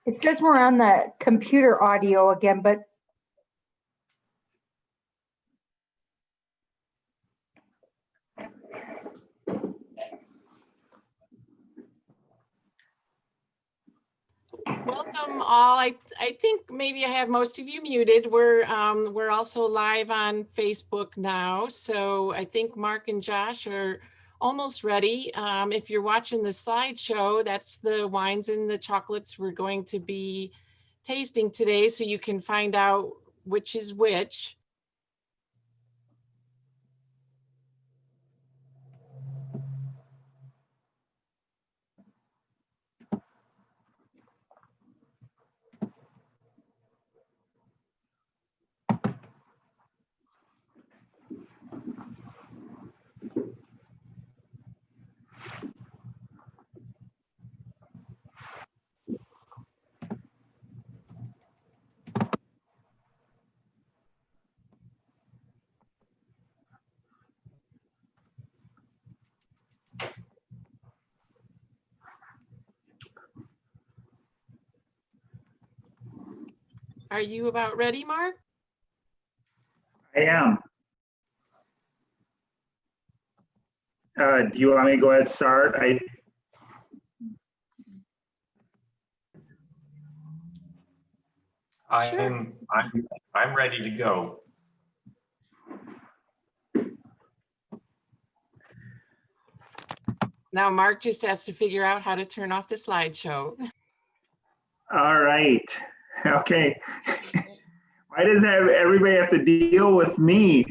It says we're on the computer audio again, but welcome all. I think maybe I have most of you muted. We're also live on Facebook now, so I think Mark and Josh are almost ready. If you're watching the slideshow, that's the wines and the chocolates we're going to be tasting today, so you can find out which is which. Are you about ready, Mark? I am. Do you want me to go ahead and start? Sure. I'm ready to go. Now Mark just has to figure out how to turn off the slideshow. All right. Okay. Why does everybody have to deal with me?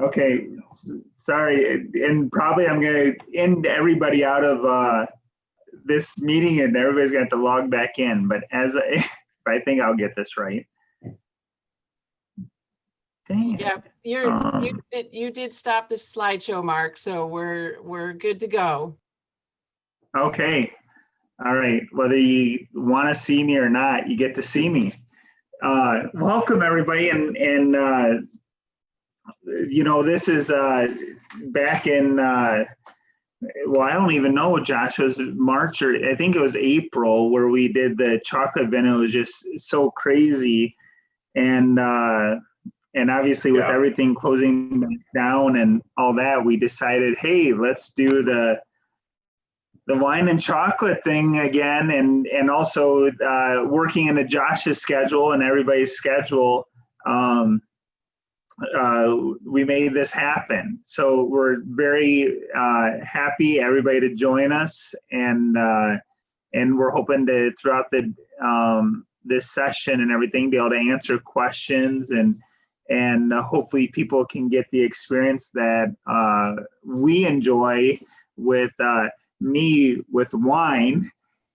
Okay. Sorry. And probably I'm going to end everybody out of this meeting and everybody's going to have to log back in. But I think I'll get this right. Dang it. Yeah, you did stop the slideshow, Mark, so we're good to go. Okay. All right. Whether you want to see me or not, you get to see me. Welcome everybody, and you know, this is back in well, I don't even know, Josh, was March or I think it was April where we did the chocolate event. It was just so crazy, and obviously with everything closing down and all that, we decided, hey, let's do the wine and chocolate thing again, and also working into Josh's schedule and everybody's schedule. We made this happen. So we're very happy everybody to join us, and we're hoping to throughout the this session and everything be able to answer questions, and hopefully people can get the experience that we enjoy with me with wine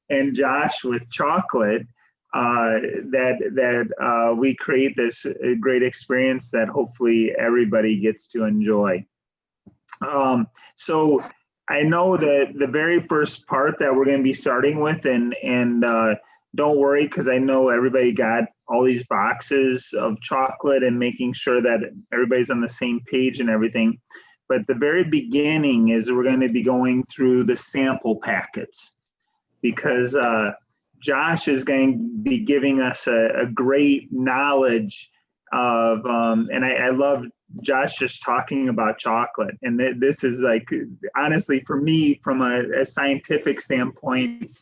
and Josh with chocolate. That we create this great experience that hopefully everybody gets to enjoy. So I know that the very first part that we're going to be starting with, and don't worry, because I know everybody got all these boxes of chocolate and making sure that everybody's on the same page and everything. But the very beginning is we're going to be going through the sample packets, because Josh is going to be giving us a great knowledge of, and I love Josh just talking about chocolate. And this is like, honestly, for me, from a scientific standpoint,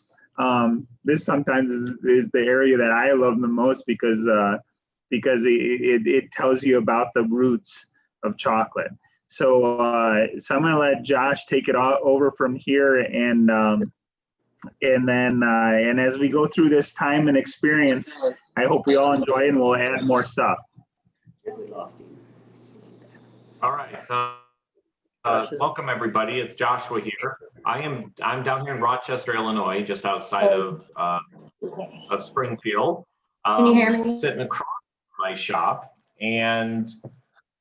this sometimes is the area that I love the most, because it tells you about the roots of chocolate. So I'm going to let Josh take it over from here, and then and as we go through this time and experience, I hope we all enjoy, and we'll add more stuff. All right. welcome everybody. It's Joshua here. I'm down here in Rochester, Illinois, just outside of Springfield. Can you hear me? Sitting across my shop. And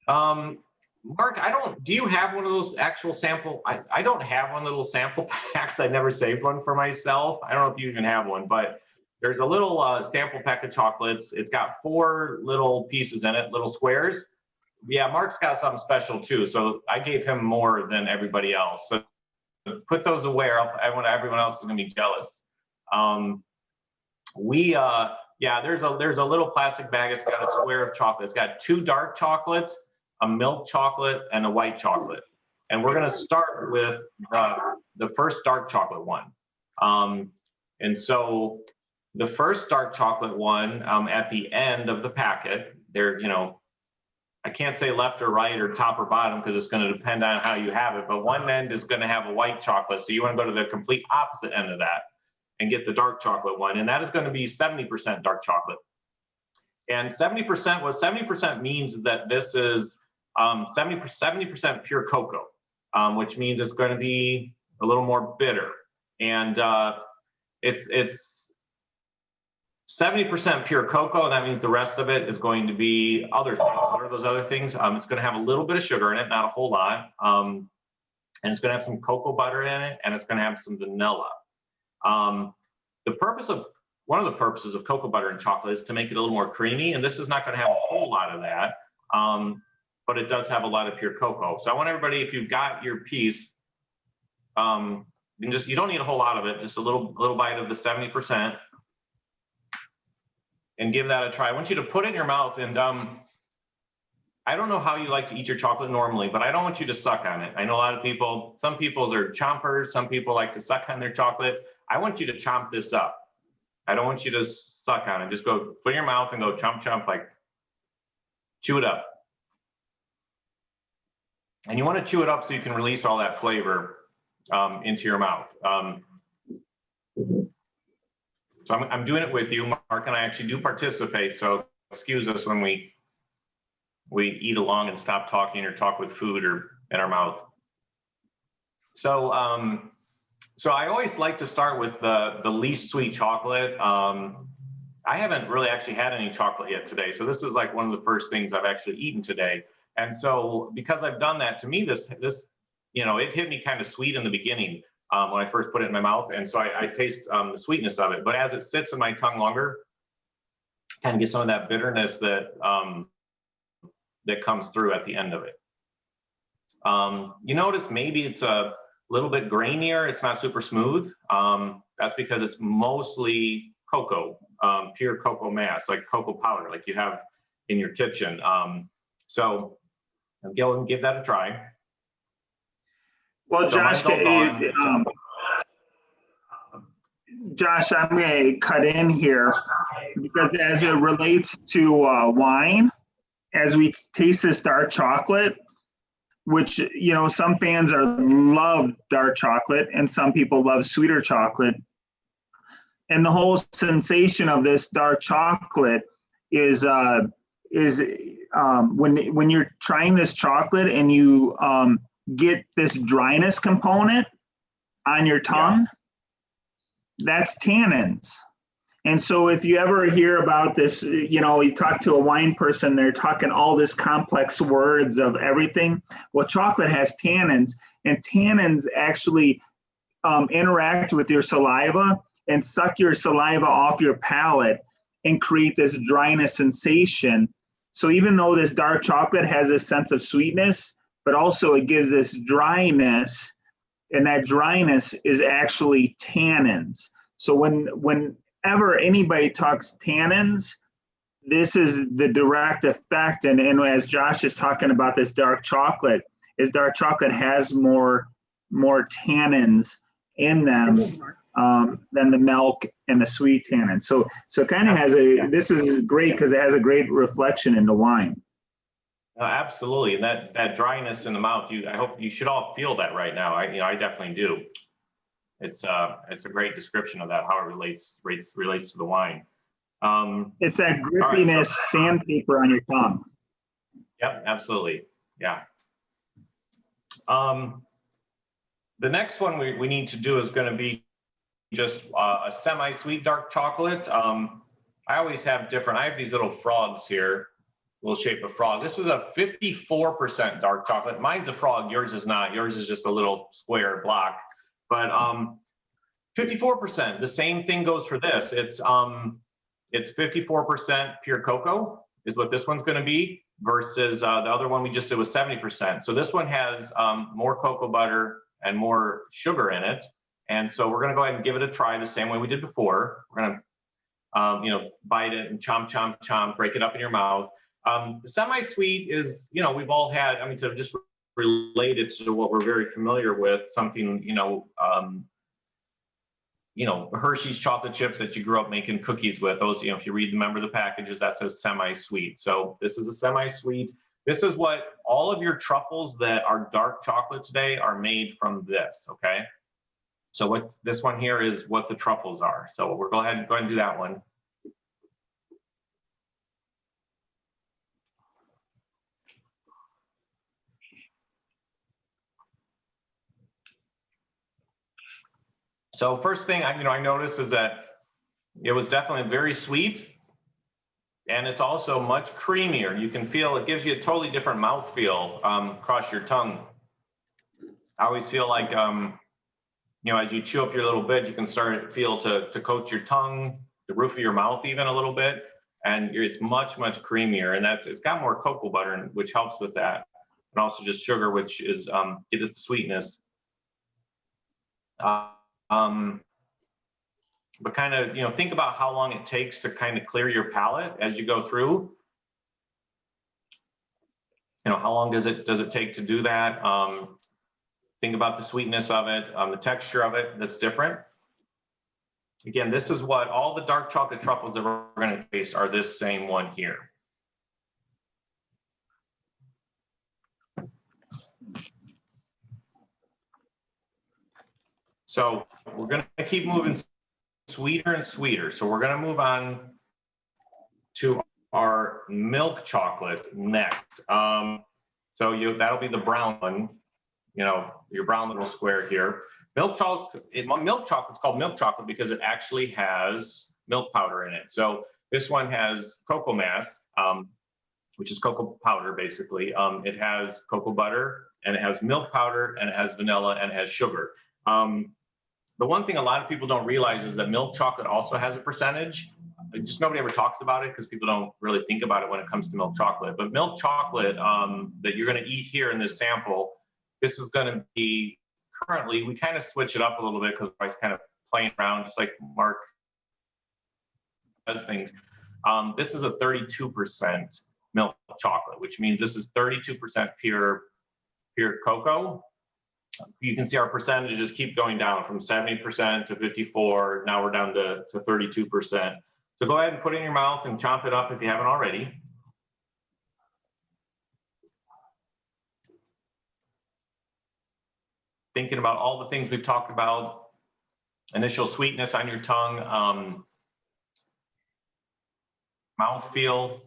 Mark, do you have one of those actual sample? I don't have one of those sample packs. I never saved one for myself. I don't know if you even have one, but there's a little sample pack of chocolates. It's got 4 little pieces in it, little squares. Yeah, Mark's got something special too. So I gave him more than everybody else. So put those away, or everyone else is gonna be jealous. Yeah, there's a little plastic bag. It's got a square of chocolate. It's got 2 dark chocolates, a milk chocolate, and a white chocolate. And we're gonna start with the first dark chocolate one. And so the first dark chocolate one, at the end of the packet, there, I can't say left or right or top or bottom because it's going to depend on how you have it, but one end is going to have a white chocolate. So you want to go to the complete opposite end of that and get the dark chocolate one. And that is going to be 70% dark chocolate. And 70%, what 70% means is that this is 70% pure cocoa, which means it's going to be a little more bitter. And it's 70% pure cocoa, and that means the rest of it is going to be other things. What are those other things? It's going to have a little bit of sugar in it, not a whole lot. And it's going to have some cocoa butter in it, and it's going to have some vanilla. One of the purposes of cocoa butter and chocolate is to make it a little more creamy, and this is not going to have a whole lot of that, but it does have a lot of pure cocoa. So I want everybody, if you've got your piece, you don't need a whole lot of it, just a little bite of the 70%. And give that a try. I want you to put it in your mouth, and I don't know how you like to eat your chocolate normally, but I don't want you to suck on it. I know a lot of people, some people are chompers, some people like to suck on their chocolate. I want you to chomp this up. I don't want you to suck on it. Just go put it in your mouth and go chomp, chomp, like chew it up. And you want to chew it up so you can release all that flavor into your mouth. So I'm doing it with you. Mark and I actually do participate, so excuse us when we eat along and stop talking or talk with food or in our mouth. So so I always like to start with the least sweet chocolate. I haven't really actually had any chocolate yet today, so this is like one of the first things I've actually eaten today. And so because I've done that, to me this it hit me kind of sweet in the beginning. When I first put it in my mouth, and so I taste the sweetness of it. But as it sits in my tongue longer, kind of get some of that bitterness that that comes through at the end of it. You notice maybe it's a little bit grainier. It's not super smooth. That's because it's mostly cocoa, pure cocoa mass, like cocoa powder, like you have in your kitchen. So go and give that a try. Well, Josh, Josh, I'm going to cut in here because as it relates to wine, as we taste this dark chocolate, which, some fans love dark chocolate and some people love sweeter chocolate. And the whole sensation of this dark chocolate is when you're trying this chocolate and you get this dryness component on your tongue, that's tannins. And so if you ever hear about this, you talk to a wine person, they're talking all this complex words of everything. Well, chocolate has tannins, and tannins actually interact with your saliva and suck your saliva off your palate and create this dryness sensation. So even though this dark chocolate has a sense of sweetness, but also it gives this dryness, and that dryness is actually tannins. So whenever anybody talks tannins, this is the direct effect. And as Josh is talking about this dark chocolate, dark chocolate has more tannins in them than the milk and the sweet tannin. So it kind of has this is great because it has a great reflection in the wine. Absolutely, and that dryness in the mouth, I hope you should all feel that right now. I definitely do. It's a great description of that, how it relates to the wine. It's that grippiness, sandpaper on your tongue. Yep, absolutely. Yeah. The next one we need to do is going to be just a semi-sweet dark chocolate. I always have different, I have these little frogs here, little shape of frog. This is a 54% dark chocolate. Mine's a frog, yours is not. Yours is just a little square block. But 54%, the same thing goes for this. It's 54% pure cocoa is what this one's going to be versus the other one we just did was 70%. So this one has more cocoa butter and more sugar in it. And so we're going to go ahead and give it a try the same way we did before. We're going to bite it and chomp, chomp, chomp, break it up in your mouth. The semi-sweet is, we've all had, to just relate it to what we're very familiar with, something, Hershey's chocolate chips that you grew up making cookies with. Those, if you remember the packages, that says semi-sweet. So this is a semi-sweet. This is what all of your truffles that are dark chocolate today are made from this, okay? So what this one here is what the truffles are. So we'll go ahead and do that one. So first thing I noticed is that it was definitely very sweet, and it's also much creamier. You can feel it gives you a totally different mouthfeel across your tongue. I always feel like as you chew up your little bit, you can start to coat your tongue, the roof of your mouth even a little bit, and it's much creamier. And it's got more cocoa butter, which helps with that, and also just sugar, which is gives it the sweetness. But kind of, think about how long it takes to kind of clear your palate as you go through. How long does it take to do that? Think about the sweetness of it, the texture of it that's different. Again, this is what all the dark chocolate truffles that we're going to taste are this same one here. So we're going to keep moving sweeter and sweeter. So we're going to move on to our milk chocolate next. That'll be the brown one, your brown little square here. Milk chocolate's called milk chocolate because it actually has milk powder in it. So this one has cocoa mass, which is cocoa powder basically. It has cocoa butter, and it has milk powder, and it has vanilla, and it has sugar. The one thing a lot of people don't realize is that milk chocolate also has a percentage. Just nobody ever talks about it because people don't really think about it when it comes to milk chocolate. But milk chocolate that you're going to eat here in this sample, this is going to be currently, we kind of switch it up a little bit because I was kind of playing around just like Mark does things. This is a 32% milk chocolate, which means this is 32% pure cocoa. You can see our percentages keep going down from 70% to 54. Now we're down to 32%. So go ahead and put it in your mouth and chomp it up if you haven't already. Thinking about all the things we've talked about, initial sweetness on your tongue, mouthfeel.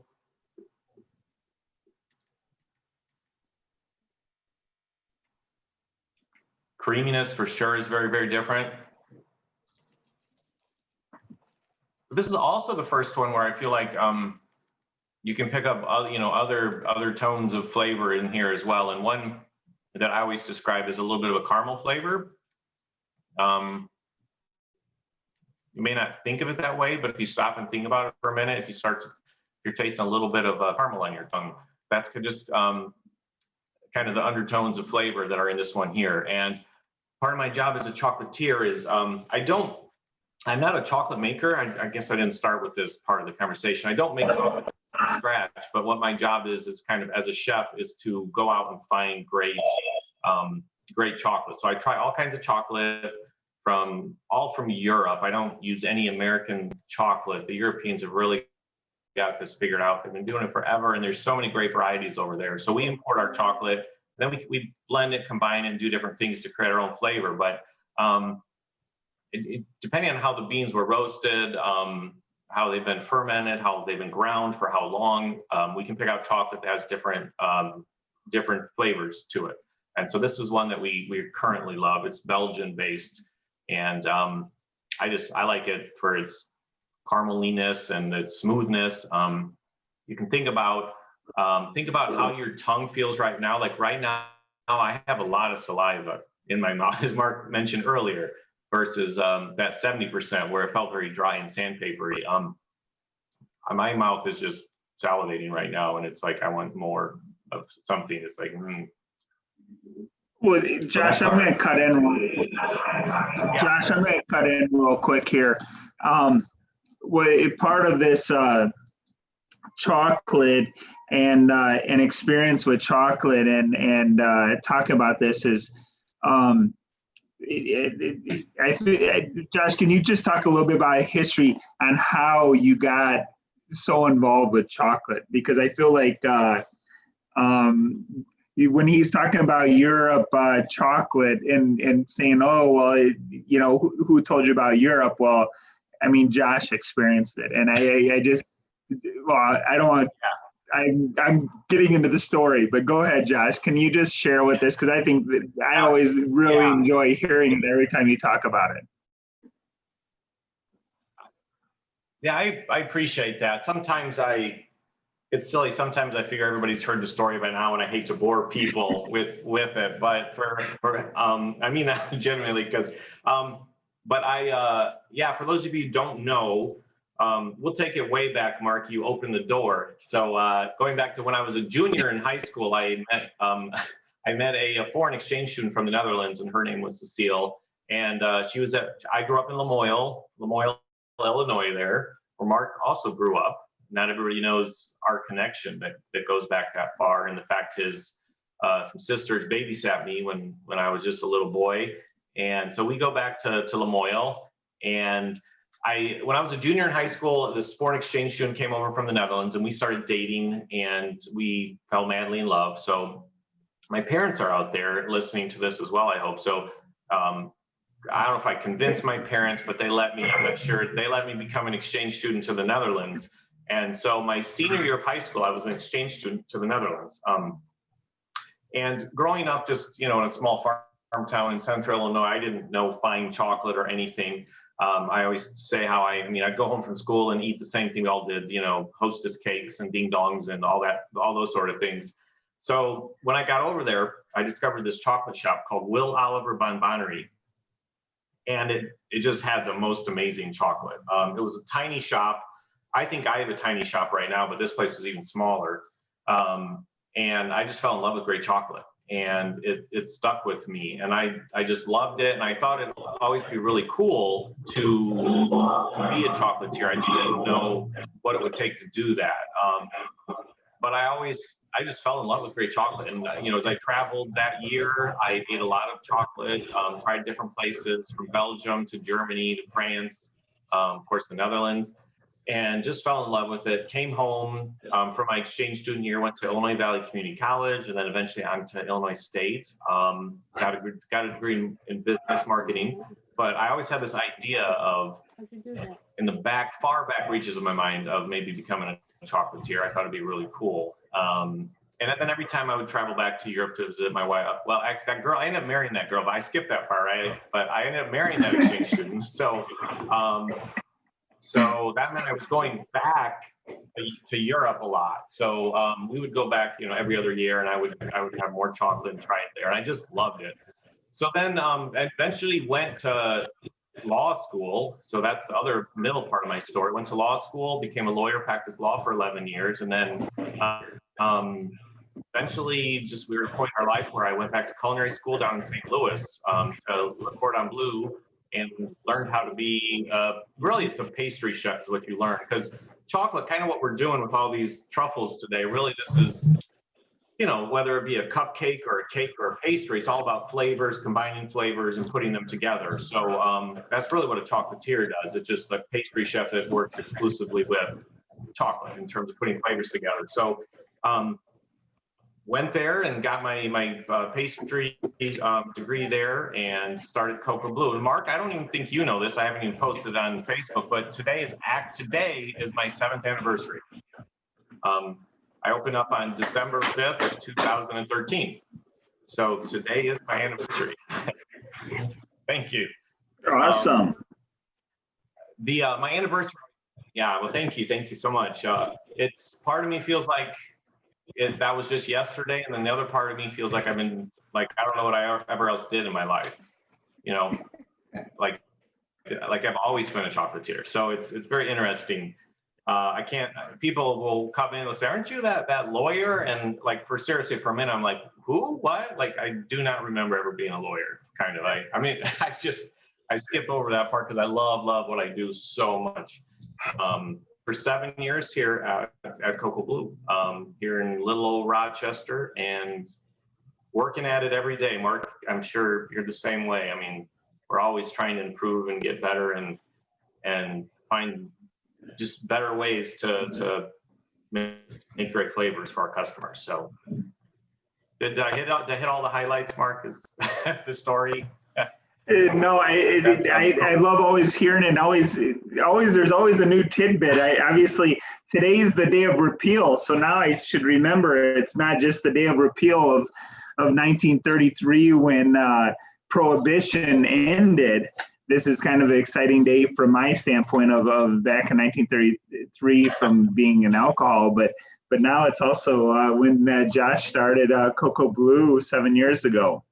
Creaminess for sure is very different. But this is also the first one where I feel like you can pick up other tones of flavor in here as well. And one that I always describe as a little bit of a caramel flavor. You may not think of it that way, but if you stop and think about it for a minute, if you're tasting a little bit of caramel on your tongue, that's just kind of the undertones of flavor that are in this one here. And part of my job as a chocolatier is I'm not a chocolate maker. I guess I didn't start with this part of the conversation. I don't make chocolate from scratch, but what my job is kind of as a chef is to go out and find great chocolate. So I try all kinds of chocolate from Europe. I don't use any American chocolate. The Europeans have really got this figured out. They've been doing it forever, and there's so many great varieties over there. So we import our chocolate, then we blend it, combine it, and do different things to create our own flavor. But depending on how the beans were roasted, how they've been fermented, how they've been ground for how long, we can pick out chocolate that has different flavors to it. And so this is one that we currently love. It's Belgian based. And I like it for its carameliness and its smoothness. You can think about how your tongue feels right now. Like right now, I have a lot of saliva in my mouth, as Mark mentioned earlier, versus that 70% where it felt very dry and sandpapery. My mouth is just salivating right now, and it's like I want more of something. It's like, Well, Josh, I'm going to cut in. Josh, I'm going to cut in real quick here. Part of this chocolate and experience with chocolate and talk about this is, Josh, can you just talk a little bit about history on how you got so involved with chocolate? Because I feel like when he's talking about Europe chocolate and saying, oh, well, who told you about Europe? Well, I mean, Josh experienced it. And I don't want, I'm getting into the story, but go ahead, Josh. Can you just share with us? Because I think that I always really enjoy hearing it every time you talk about it. Yeah, I appreciate that. Sometimes it's silly. Sometimes I figure everybody's heard the story by now, and I hate to bore people with it. But I mean that genuinely, because for those of you who don't know, we'll take it way back, Mark. You opened the door. So going back to when I was a junior in high school, I met a foreign exchange student from the Netherlands, and her name was Cecile. And I grew up in Lamoille, Illinois, there, where Mark also grew up. Not everybody knows our connection that goes back that far. And the fact is, some sisters babysat me when I was just a little boy. And so we go back to Lamoille. And when I was a junior in high school, this foreign exchange student came over from the Netherlands, and we started dating, and we fell madly in love. So my parents are out there listening to this as well, I hope. So I don't know if I convinced my parents, but they let me, I'm not sure, they let me become an exchange student to the Netherlands. And so my senior year of high school, I was an exchange student to the Netherlands. And growing up just, in a small farm town in central Illinois, I didn't know fine chocolate or anything. I always say how I'd go home from school and eat the same thing we all did, Hostess cakes and ding dongs and all those sort of things. So when I got over there, I discovered this chocolate shop called Will Oliver Bonbonnerie. And it just had the most amazing chocolate. It was a tiny shop. I think I have a tiny shop right now, but this place was even smaller. And I just fell in love with great chocolate, and it stuck with me. And I just loved it. And I thought it would always be really cool to be a chocolatier. I just didn't know what it would take to do that. But I just fell in love with great chocolate. And, as I traveled that year, I ate a lot of chocolate, tried different places from Belgium to Germany to France, of course, the Netherlands, and just fell in love with it. Came home from my exchange student year, went to Illinois Valley Community College, and then eventually on to Illinois State. Got a degree in business marketing. But I always had this idea of, in the far back reaches of my mind, of maybe becoming a chocolatier. I thought it'd be really cool. And then every time I would travel back to Europe to visit my wife, well, that girl, I ended up marrying that girl, but I skipped that part, right? But I ended up marrying that exchange student. So that meant I was going back to Europe a lot. So we would go back, every other year, and I would have more chocolate and try it there. And I just loved it. So then I eventually went to law school. So that's the other middle part of my story. Went to law school, became a lawyer, practiced law for 11 years. And then eventually we were at a point in our lives where I went back to culinary school down in St. Louis to Le Cordon Bleu, and learned how to be, really it's a pastry chef is what you learn. Because chocolate, kind of what we're doing with all these truffles today, really this is, whether it be a cupcake or a cake or a pastry, it's all about flavors, combining flavors and putting them together. So that's really what a chocolatier does. It's just a pastry chef that works exclusively with chocolate in terms of putting flavors together. So went there and got my pastry degree there and started Cocoa Blue. And Mark, I don't even think you know this. I haven't even posted on Facebook, but today is my 7th anniversary. I opened up on December 5th of 2013. So today is my anniversary. Thank you. Awesome. My anniversary. Yeah, well, thank you so much. It's part of me feels like that was just yesterday, and then the other part of me feels like I've been like I don't know what I ever else did in my life. You know, like I've always been a chocolatier. So it's very interesting. I can't. People will come in and say, "Aren't you that lawyer?" And like seriously, for a minute, I'm like, "Who? What?" Like I do not remember ever being a lawyer. Kind of. I mean, I skip over that part because I love what I do so much. For 7 years here at Cocoa Blue, here in little old Rochester, and working at it every day. Mark, I'm sure you're the same way. I mean, we're always trying to improve and get better and find just better ways to make great flavors for our customers. So did I hit all the highlights, Mark? Is the story? No, I love always hearing it. Always, there's always a new tidbit. Obviously, today's the day of repeal, so now I should remember it's not just the day of repeal of 1933 when Prohibition ended. This is kind of an exciting day from my standpoint of back in 1933 from being an alcohol, but now it's also when Josh started Cocoa Blue 7 years ago.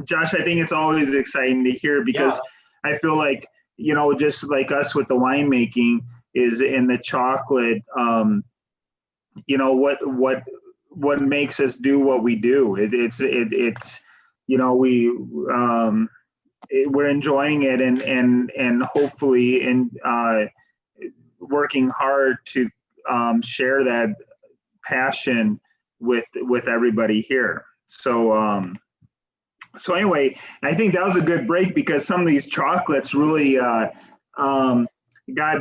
Josh, I think it's always exciting to hear because I feel like, just like us with the winemaking is in the chocolate, what makes us do what we do. We're enjoying it and hopefully working hard to share that passion with everybody here. So anyway, I think that was a good break because some of these chocolates really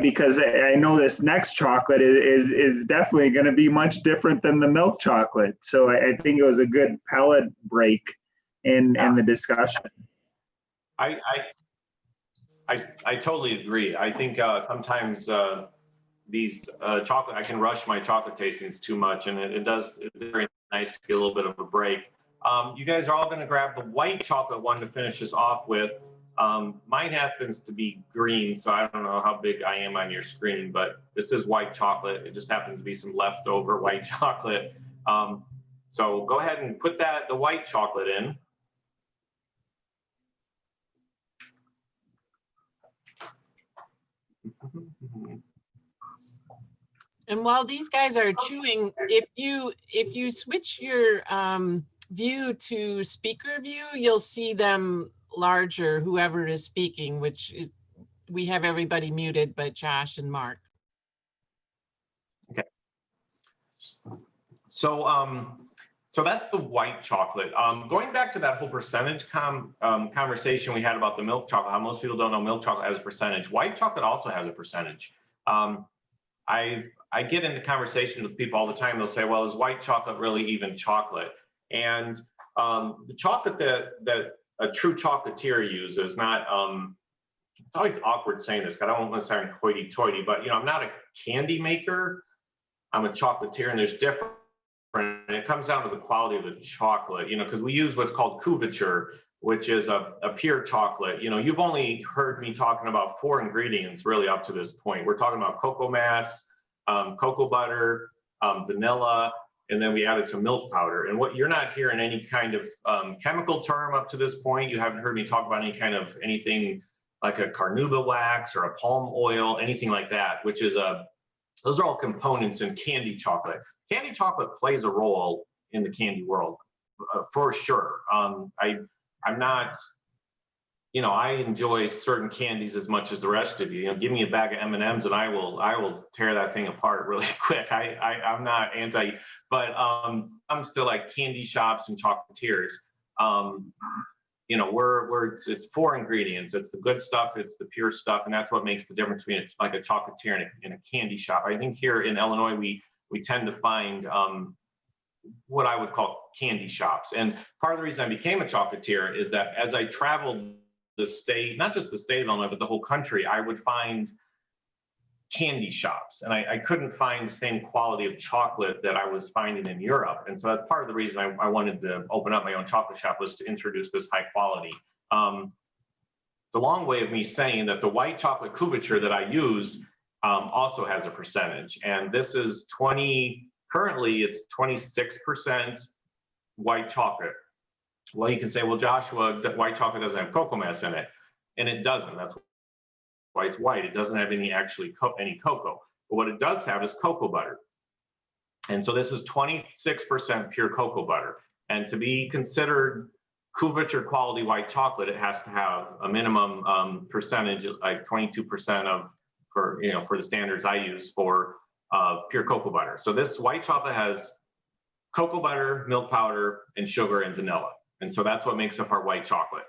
because I know this next chocolate is definitely going to be much different than the milk chocolate. So I think it was a good palate break in the discussion. I totally agree. I think sometimes these chocolate, I can rush my chocolate tastings too much, and it's very nice to get a little bit of a break. You guys are all going to grab the white chocolate one to finish this off with. Mine happens to be green, so I don't know how big I am on your screen, but this is white chocolate. It just happens to be some leftover white chocolate. So go ahead and put the white chocolate in. And while these guys are chewing, if you switch your view to speaker view, you'll see them larger, whoever is speaking, which is, we have everybody muted but Josh and Mark. Okay. So that's the white chocolate. Going back to that whole percentage conversation we had about the milk chocolate, how most people don't know milk chocolate has a percentage. White chocolate also has a percentage. I get into conversations with people all the time. They'll say, well, is white chocolate really even chocolate? And the chocolate that a true chocolatier uses, not, it's always awkward saying this because I don't want to sound hoity-toity, but I'm not a candy maker. I'm a chocolatier, and there's different, and it comes down to the quality of the chocolate, because we use what's called couverture, which is a pure chocolate. You've only heard me talking about 4 ingredients really up to this point. We're talking about cocoa mass, cocoa butter, vanilla, and then we added some milk powder. And what you're not hearing any kind of chemical term up to this point. You haven't heard me talk about anything like a carnauba wax or a palm oil, anything like that, which is those are all components in candy chocolate. Candy chocolate plays a role in the candy world, for sure. I'm not, I enjoy certain candies as much as the rest of you. Give me a bag of M&Ms and I will tear that thing apart really quick. I'm not anti, but I'm still like candy shops and chocolatiers. It's 4 ingredients. It's the good stuff, it's the pure stuff, and that's what makes the difference between like a chocolatier and a candy shop. I think here in Illinois, we tend to find what I would call candy shops. And part of the reason I became a chocolatier is that as I traveled the state, not just the state of Illinois, but the whole country, I would find candy shops, and I couldn't find the same quality of chocolate that I was finding in Europe. And so that's part of the reason I wanted to open up my own chocolate shop, was to introduce this high quality. It's a long way of me saying that the white chocolate couverture that I use also has a percentage, and this is currently it's 26% white chocolate. Well, you can say, well, Joshua, that white chocolate doesn't have cocoa mass in it, and it doesn't. That's why it's white. It doesn't have any cocoa. But what it does have is cocoa butter. And so this is 26% pure cocoa butter. And to be considered couverture quality white chocolate, it has to have a minimum percentage, like 22% for the standards I use for pure cocoa butter. So this white chocolate has cocoa butter, milk powder, and sugar and vanilla. And so that's what makes up our white chocolate.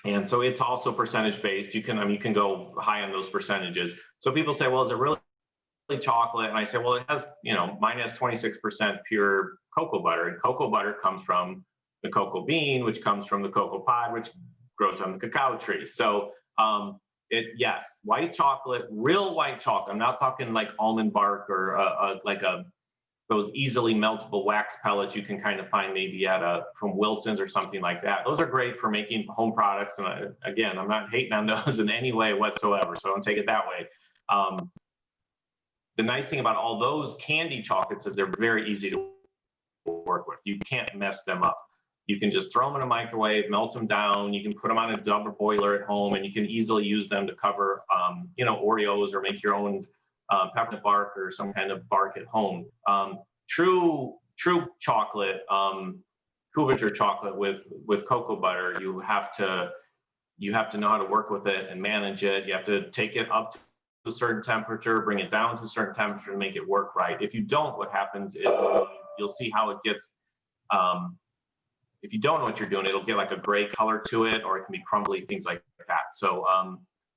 And so it's also percentage based. You can go high on those percentages. So people say, well, is it really chocolate? And I say, well, it has, mine has 26% pure cocoa butter, and cocoa butter comes from the cocoa bean, which comes from the cocoa pod, which grows on the cacao tree. So yes, white chocolate, real white chocolate. I'm not talking like almond bark or those easily meltable wax pellets you can kind of find maybe from Wilton's or something like that. Those are great for making home products. And again, I'm not hating on those in any way whatsoever, so don't take it that way. The nice thing about all those candy chocolates is they're very easy to work with. You can't mess them up. You can just throw them in a microwave, melt them down. You can put them on a double boiler at home, and you can easily use them to cover, Oreos, or make your own peppermint bark or some kind of bark at home. True chocolate, couverture chocolate with cocoa butter, you have to know how to work with it and manage it. You have to take it up to a certain temperature, bring it down to a certain temperature to make it work right. If you don't, what happens is you'll see how it gets. If you don't know what you're doing, it'll get like a gray color to it, or it can be crumbly, things like that. So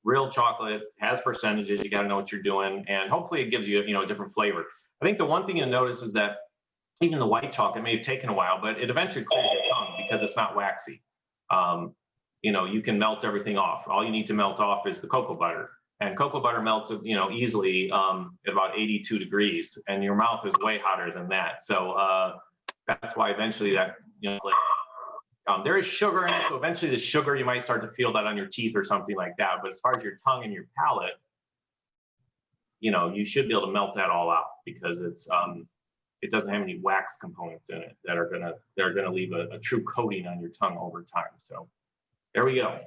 real chocolate has percentages. You got to know what you're doing, and hopefully it gives you, a different flavor. I think the one thing you'll notice is that even the white chocolate may have taken a while, but it eventually clears your tongue because it's not waxy. You can melt everything off. All you need to melt off is the cocoa butter, and cocoa butter melts, easily at about 82 degrees, and your mouth is way hotter than that. So that's why eventually that, there is sugar in it, so eventually the sugar, you might start to feel that on your teeth or something like that. But as far as your tongue and your palate, you should be able to melt that all out, because it doesn't have any wax components in it that are gonna leave a true coating on your tongue over time. So there we go.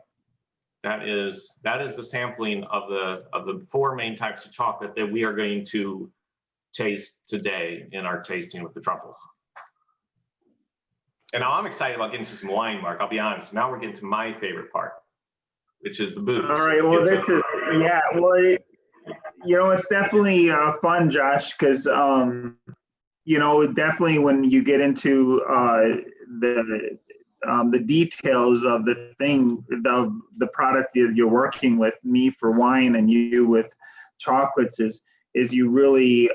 That is the sampling of the 4 main types of chocolate that we are going to taste today in our tasting with the truffles. And now I'm excited about getting to some wine, Mark. I'll be honest. Now we're getting to my favorite part, which is the booze. All right. Well, this is, yeah. Well, it's definitely fun, Josh, because definitely when you get into the details of the product that you're working with, me for wine and you with chocolates, is you really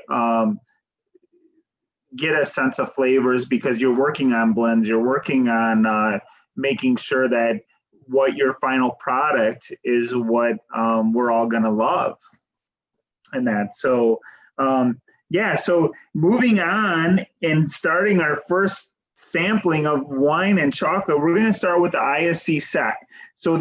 get a sense of flavors, because you're working on blends, you're working on making sure that what your final product is what we're all going to love. And that. So, so moving on and starting our first sampling of wine and chocolate, we're going to start with the ISC sec. So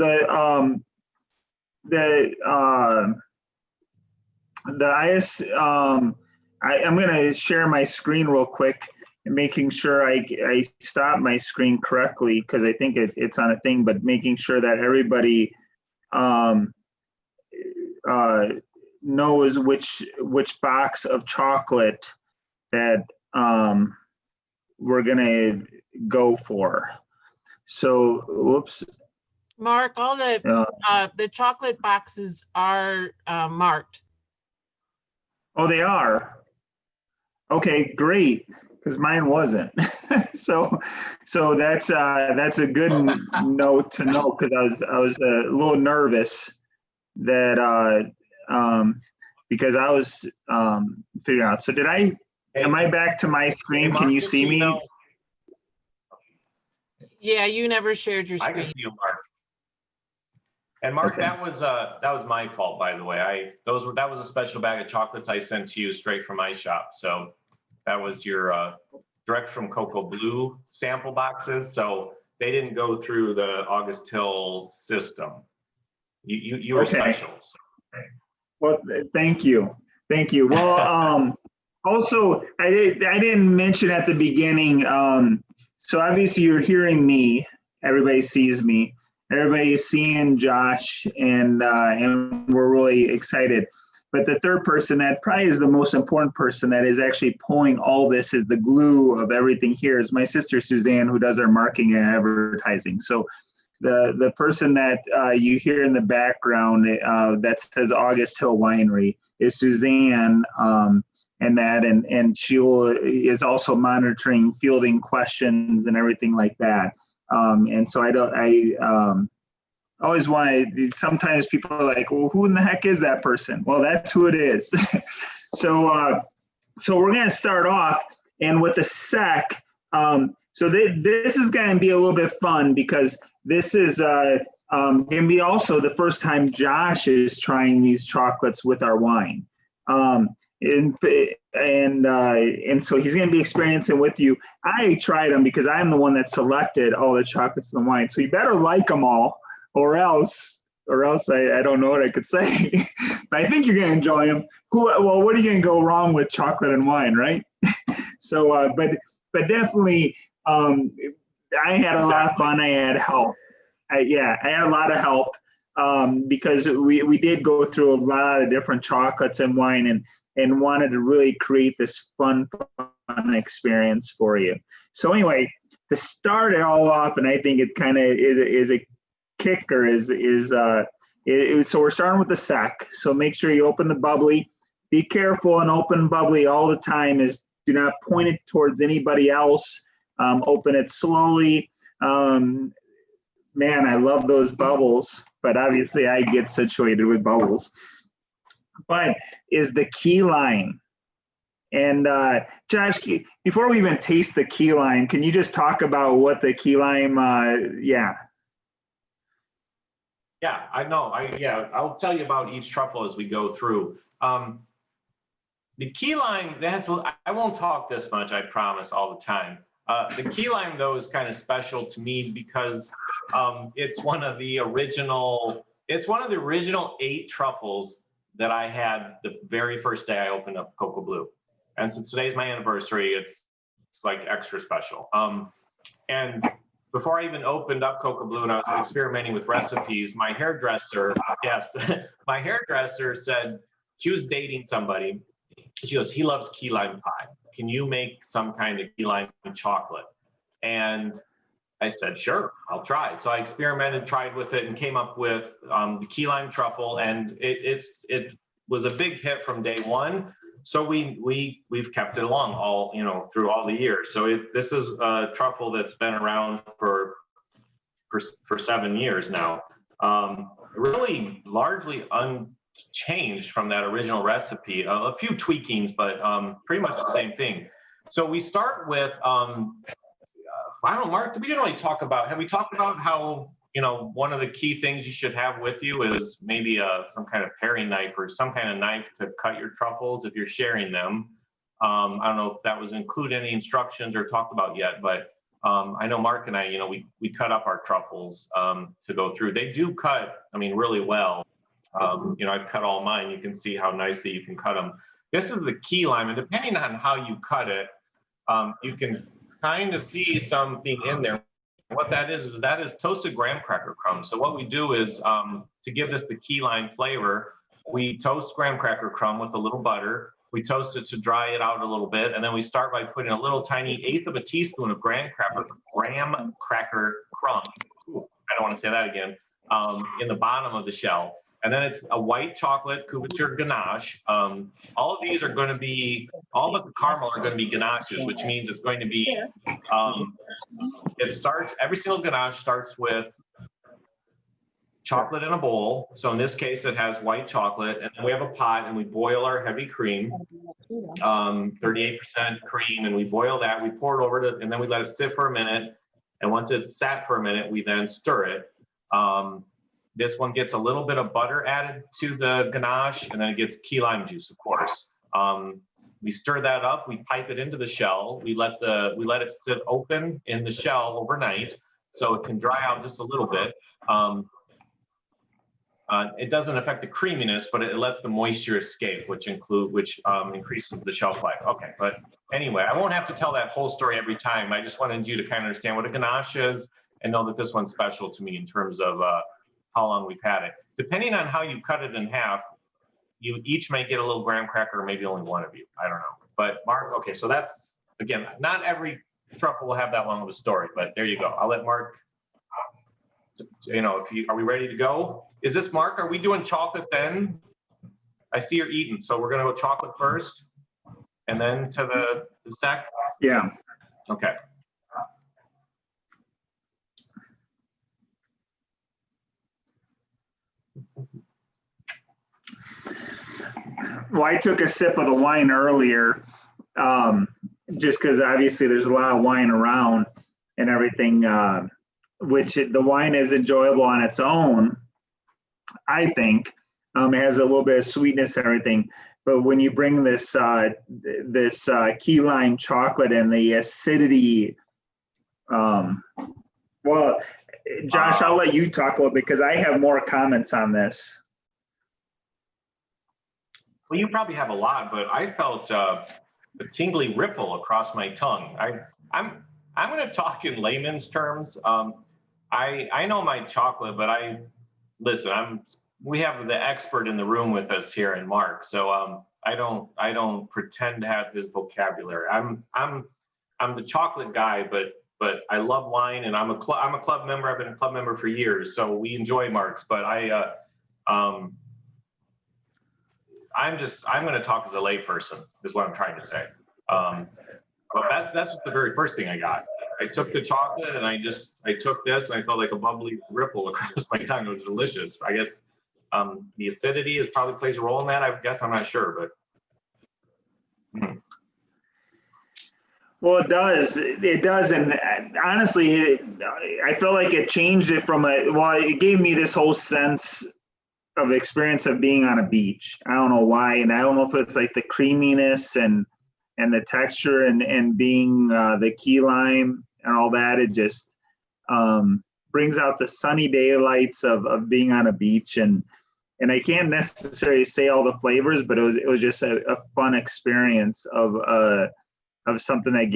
I'm going to share my screen real quick and making sure I stop my screen correctly, because I think it's on a thing, but making sure that everybody knows which box of chocolate that we're going to go for. So, whoops. Mark, all the chocolate boxes are marked. Oh, they are? Okay, great, because mine wasn't. so that's a good note to know, because I was a little nervous that because I was figuring out. So am I back to my screen? Can you see me? Yeah, you never shared your screen. I can see you, Mark. And Mark, Okay. that was my fault, by the way. That was a special bag of chocolates I sent to you straight from my shop. So that was your direct from Cocoa Blue sample boxes. So they didn't go through the August Hill system. You were Okay. special. So. Well, thank you. Thank you. Well, also, I didn't mention at the beginning, so obviously you're hearing me, everybody sees me, everybody is seeing Josh, and we're really excited. But the third person that probably is the most important person that is actually pulling all this, is the glue of everything here, is my sister Suzanne, who does our marketing and advertising. So the person that you hear in the background that says August Hill Winery is Suzanne, and she is also monitoring, fielding questions and everything like that. And so I always want to, sometimes people are like, well, who in the heck is that person? Well, that's who it is. So we're going to start off, and with the sec, so this is going to be a little bit fun, because this is going to be also the first time Josh is trying these chocolates with our wine. And so he's going to be experiencing with you. I tried them because I'm the one that selected all the chocolates and the wine. So you better like them all, or else I don't know what I could say. But I think you're going to enjoy them. Well, what are you going to go wrong with chocolate and wine, right? So, but definitely, I had a lot of fun. I had help. I had a lot of help because we did go through a lot of different chocolates and wine, and wanted to really create this fun experience for you. So anyway, to start it all off, and I think it kind of is a kicker, so we're starting with the sec. So make sure you open the bubbly. Be careful and open bubbly all the time. Do not point it towards anybody else. Open it slowly. Man, I love those bubbles, but obviously I get situated with bubbles. But is the key lime. And Josh, before we even taste the key lime, can you just talk about what the key lime, Yeah, I know. I'll tell you about each truffle as we go through. The key lime, I won't talk this much, I promise, all the time. The key lime, though, is kind of special to me because it's one of the original 8 truffles that I had the very first day I opened up Cocoa Blue. And since today's my anniversary, it's like extra special. And before I even opened up Cocoa Blue and I was experimenting with recipes, my hairdresser said, she was dating somebody. She goes, he loves key lime pie. Can you make some kind of key lime chocolate? And I said, sure, I'll try. So I experimented, tried with it, and came up with the key lime truffle, and it was a big hit from day one. So we've kept it along all through all the years. So this is a truffle that's been around for 7 years now. Really largely unchanged from that original recipe. A few tweakings, but pretty much the same thing. So we start with I don't know, Mark, we didn't really talk about, have we talked about how, one of the key things you should have with you is maybe some kind of paring knife or some kind of knife to cut your truffles if you're sharing them. I don't know if that was included any instructions or talked about yet, but I know Mark and I, we cut up our truffles to go through. They do cut, really well. I've cut all mine. You can see how nicely you can cut them. This is the key lime, and depending on how you cut it, you can kind of see something in there. What that is toasted graham cracker crumbs. So what we do is, to give this the key lime flavor, we toast graham cracker crumb with a little butter. We toast it to dry it out a little bit, and then we start by putting a little tiny 1/8 of a teaspoon of graham cracker crumb. Ooh, I don't want to say that again. In the bottom of the shell. And then it's a white chocolate couverture ganache. All of these are going to be, all but the caramel are going to be ganaches, which means it's going to be, every single ganache starts with chocolate in a bowl. So in this case, it has white chocolate, and then we have a pot and we boil our heavy cream, 38% cream, and we boil that, we pour it over and then we let it sit for a minute. And once it's sat for a minute, we then stir it. This one gets a little bit of butter added to the ganache, and then it gets key lime juice, of course. We stir that up, we pipe it into the shell, we let it sit open in the shell overnight so it can dry out just a little bit. It doesn't affect the creaminess, but it lets the moisture escape, which increases the shelf life. Okay, but anyway, I won't have to tell that whole story every time. I just wanted you to kind of understand what a ganache is and know that this one's special to me in terms of how long we've had it. Depending on how you cut it in half, you each may get a little graham cracker, or maybe only one of you. I don't know. But Mark, okay, so that's, again, not every truffle will have that long of a story, but there you go. I'll let Mark, are we ready to go? Is this Mark? Are we doing chocolate then? I see you're eating, so we're gonna go chocolate first, and then to the sec? Yeah. Okay. Well, I took a sip of the wine earlier, just because obviously there's a lot of wine around and everything, the wine is enjoyable on its own, I think. It has a little bit of sweetness and everything, but when you bring this key lime chocolate and the acidity, well, Josh, I'll let you talk a little bit because I have more comments on this. Well, you probably have a lot, but I felt a tingly ripple across my tongue. I'm going to talk in layman's terms. I know my chocolate, but we have the expert in the room with us here, in Mark. So I don't pretend to have his vocabulary. I'm the chocolate guy, but I love wine, and I'm a club member. I've been a club member for years, so we enjoy Mark's. But I'm going to talk as a layperson, is what I'm trying to say. But that's just the very first thing I got. I took the chocolate and I took this and I felt like a bubbly ripple across my tongue. It was delicious. I guess the acidity probably plays a role in that. I guess I'm not sure, but. Well, it does. It does. And honestly, I feel like it changed it it gave me this whole sense of experience of being on a beach. I don't know why. And I don't know if it's like the creaminess and the texture and being the key lime and all that. It just brings out the sunny daylights of being on a beach. And I can't necessarily say all the flavors, but it was just a fun experience of something that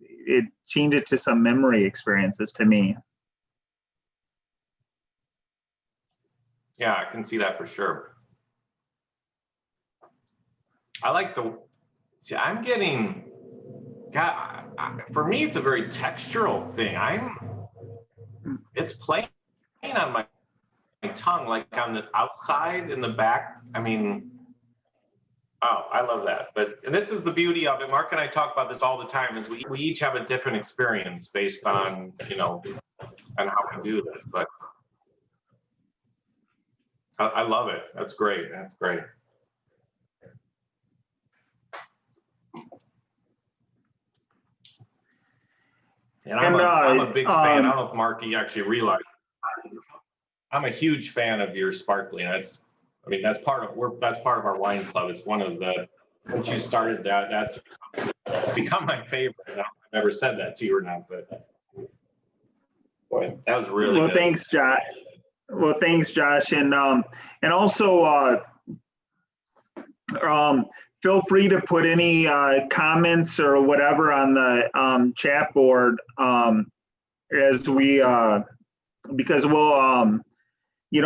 it changed it to some memory experiences to me. Yeah, I can see that for sure. I like for me, it's a very textural thing. It's playing on my tongue, like on the outside, in the back. I mean, oh, I love that. And this is the beauty of it. Mark and I talk about this all the time, is we each have a different experience based on, on how we do this. But I love it. That's great. That's great. And I'm a big fan. I don't know if Mark, you actually realized, I'm a huge fan of your sparkling. That's part of our wine club. It's one of once you started that's become my favorite. I don't know if I've ever said that to you or not, but boy, that was really good. Thanks, Josh. Well, thanks, Josh. And also feel free to put any comments or whatever on the chat board as we because we'll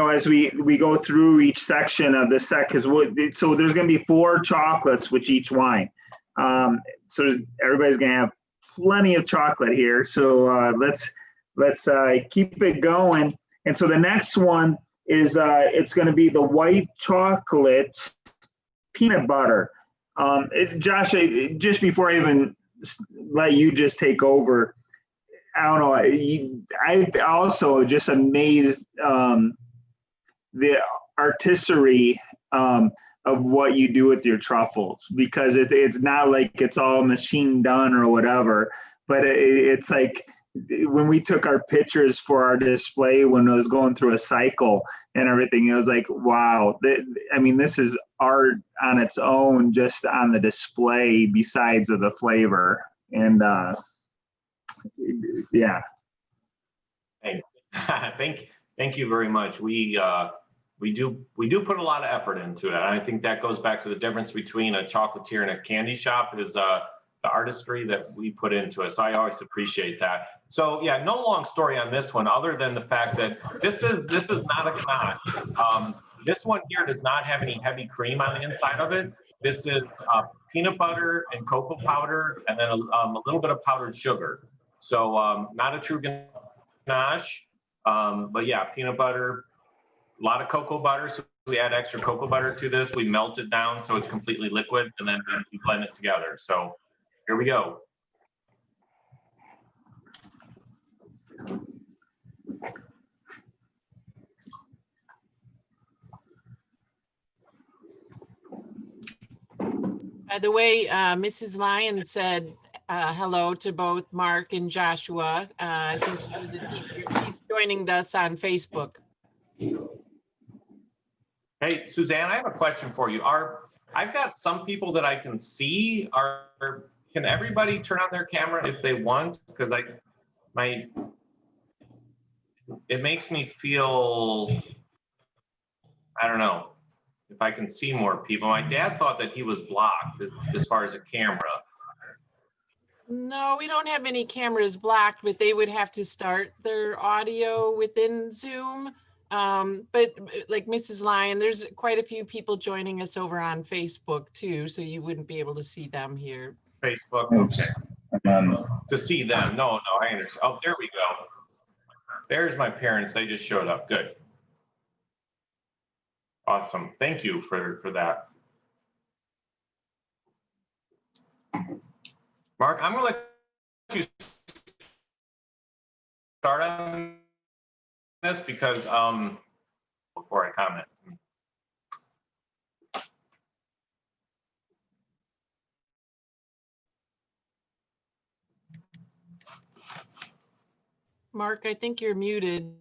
as we go through each section of the set, because so there's going to be 4 chocolates with each wine. So everybody's going to have plenty of chocolate here. So let's keep it going. And so the next one is it's going to be the white chocolate peanut butter. Josh, just before I even let you just take over, I don't know. I also just amazed the artistry of what you do with your truffles, because it's not like it's all machine done or whatever, but it's like when we took our pictures for our display, when it was going through a cycle and everything, it was like, wow. I mean, this is art on its own, just on the display, besides of the flavor. And yeah. Hey, thank you very much. We do put a lot of effort into it. And I think that goes back to the difference between a chocolatier and a candy shop is the artistry that we put into it. So I always appreciate that. So yeah, no long story on this one, other than the fact that this is not a ganache. This one here does not have any heavy cream on the inside of it. This is peanut butter and cocoa powder, and then a little bit of powdered sugar. So not a true ganache, but yeah, peanut butter, a lot of cocoa butter. So we add extra cocoa butter to this. We melt it down so it's completely liquid, and then we blend it together. So here we go. By the way, Mrs. Lyon said hello to both Mark and Joshua. I think she was a teacher. She's joining us on Facebook. Hey, Suzanne, I have a question for you. I've got some people that I can see. Can everybody turn on their camera if they want? Because it makes me feel, I don't know, if I can see more people. My dad thought that he was blocked as far as a camera. No, we don't have any cameras blocked, but they would have to start their audio within Zoom. But like Mrs. Lyon, there's quite a few people joining us over on Facebook too, so you wouldn't be able to see them here. Facebook, okay. To see them, no, I understand. Oh, there we go. There's my parents, they just showed up, good. Awesome, thank you for that. Mark, I'm gonna let you start on this because before I comment. Mark, I think you're muted.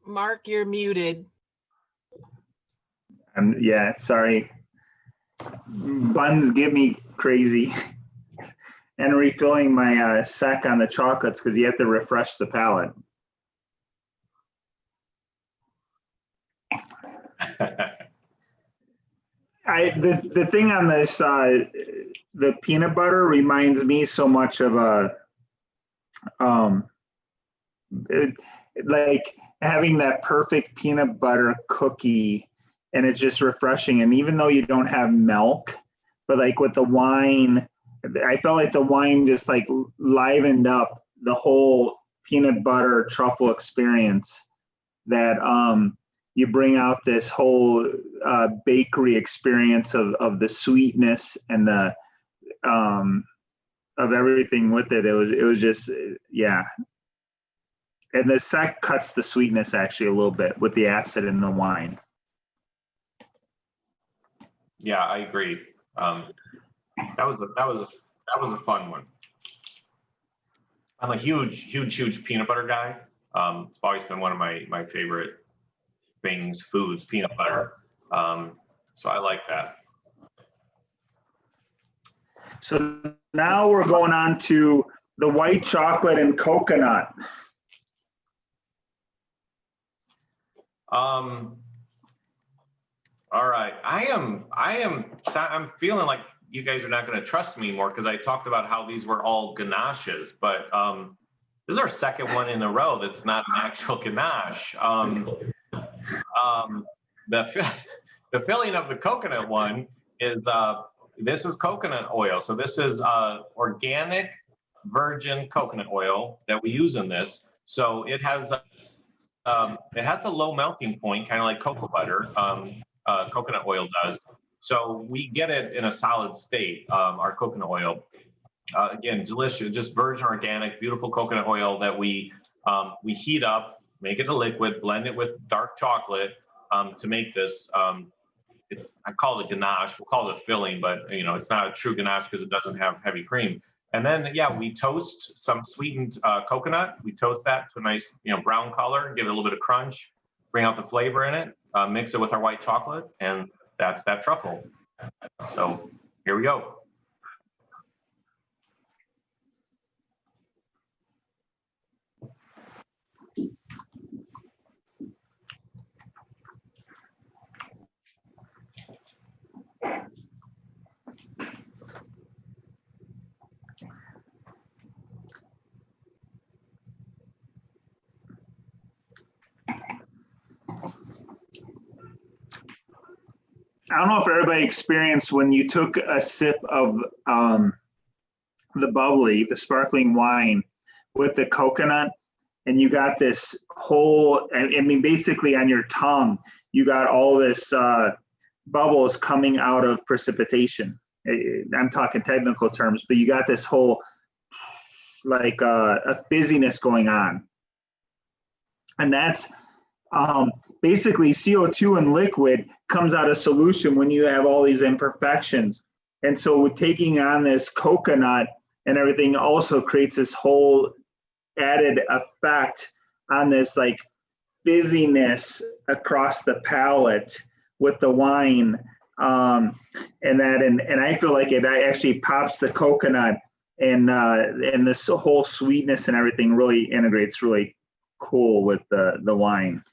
Mark, you're muted. Yeah, sorry. Buns get me crazy. And refilling my sec on the chocolates because you have to refresh the palate. The thing on this, the peanut butter reminds me so much of like having that perfect peanut butter cookie, and it's just refreshing. And even though you don't have milk, but like with the wine, I felt like the wine just like livened up the whole peanut butter truffle experience, that you bring out this whole bakery experience of the sweetness and the of everything with it. It was just, yeah. And the sec cuts the sweetness actually a little bit with the acid in the wine. Yeah, I agree. That was a fun one. I'm a huge peanut butter guy. It's always been one of my favorite foods, peanut butter. So I like that. So now we're going on to the white chocolate and coconut. All right, I'm feeling like you guys are not going to trust me more because I talked about how these were all ganaches, but this is our second one in a row that's not an actual ganache. The filling of the coconut one is this is coconut oil. So this is organic virgin coconut oil that we use in this. So it has a low melting point, kind of like cocoa butter. Coconut oil does. So we get it in a solid state, our coconut oil. Again, delicious, just virgin organic, beautiful coconut oil that we heat up, make it a liquid, blend it with dark chocolate to make this. I call it ganache. We'll call it a filling, but it's not a true ganache because it doesn't have heavy cream. And then, yeah, we toast some sweetened coconut. We toast that to a nice, brown color, give it a little bit of crunch, bring out the flavor in it, mix it with our white chocolate, and that's that truffle. So here we go. I don't know if everybody experienced when you took a sip of the sparkling wine with the coconut, and you got this whole, I mean, basically on your tongue, you got all this bubbles coming out of precipitation. I'm talking technical terms, but you got this whole like a fizziness going on. And that's basically CO2 in liquid comes out of solution when you have all these imperfections. And so with taking on this coconut and everything also creates this whole added effect on this like fizziness across the palate with the wine. And I feel like it actually pops the coconut and this whole sweetness and everything really integrates really cool with the wine.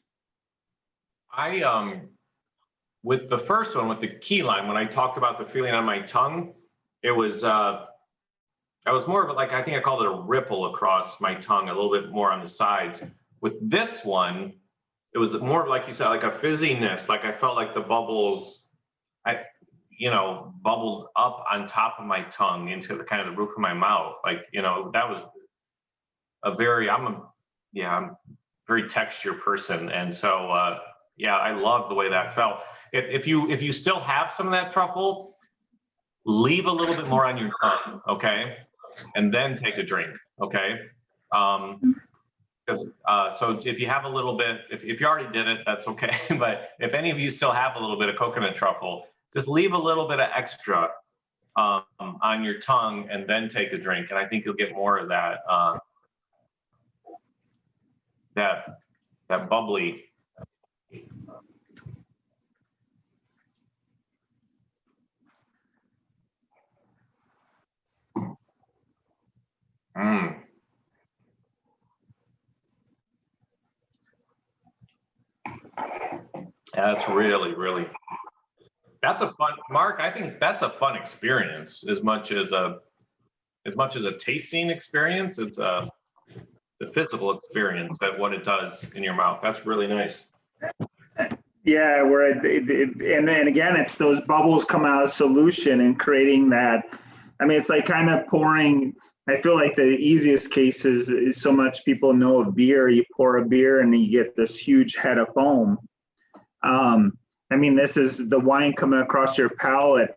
With the first one, with the key lime, when I talked about the feeling on my tongue, it was I was more of like, I think I called it a ripple across my tongue, a little bit more on the sides. With this one, it was more like you said, like a fizziness, like I felt like the bubbles, bubbled up on top of my tongue into the kind of the roof of my mouth. Like, that was I'm a very texture person. And so, yeah, I love the way that felt. If you still have some of that truffle, leave a little bit more on your tongue, okay? And then take a drink, okay? Because so if you have a little bit, if you already did it, that's okay. But if any of you still have a little bit of coconut truffle, just leave a little bit of extra on your tongue and then take a drink. And I think you'll get more of that, that bubbly. That's really, that's a fun, Mark, I think that's a fun experience as much as a tasting experience. It's the physical experience that what it does in your mouth. That's really nice. Yeah, and again, it's those bubbles come out of solution and creating that. I mean, it's like kind of pouring. I feel like the easiest case is so much people know of beer. You pour a beer and you get this huge head of foam. I mean, this is the wine coming across your palate,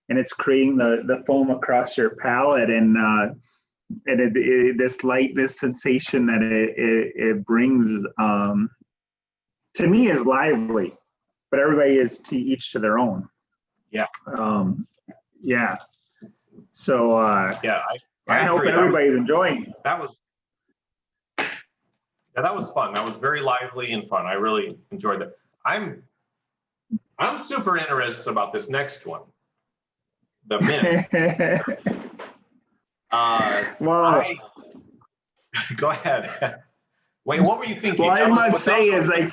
and it's creating the foam across your palate, and this lightness sensation that it brings. To me is lively, but everybody is to each to their own. Yeah. Yeah. So yeah, I hope everybody's enjoying. That was fun. That was very lively and fun. I really enjoyed that. I'm super interested about this next one, the mint. Well, go ahead. Wait, what were you thinking? Well, I must say is like.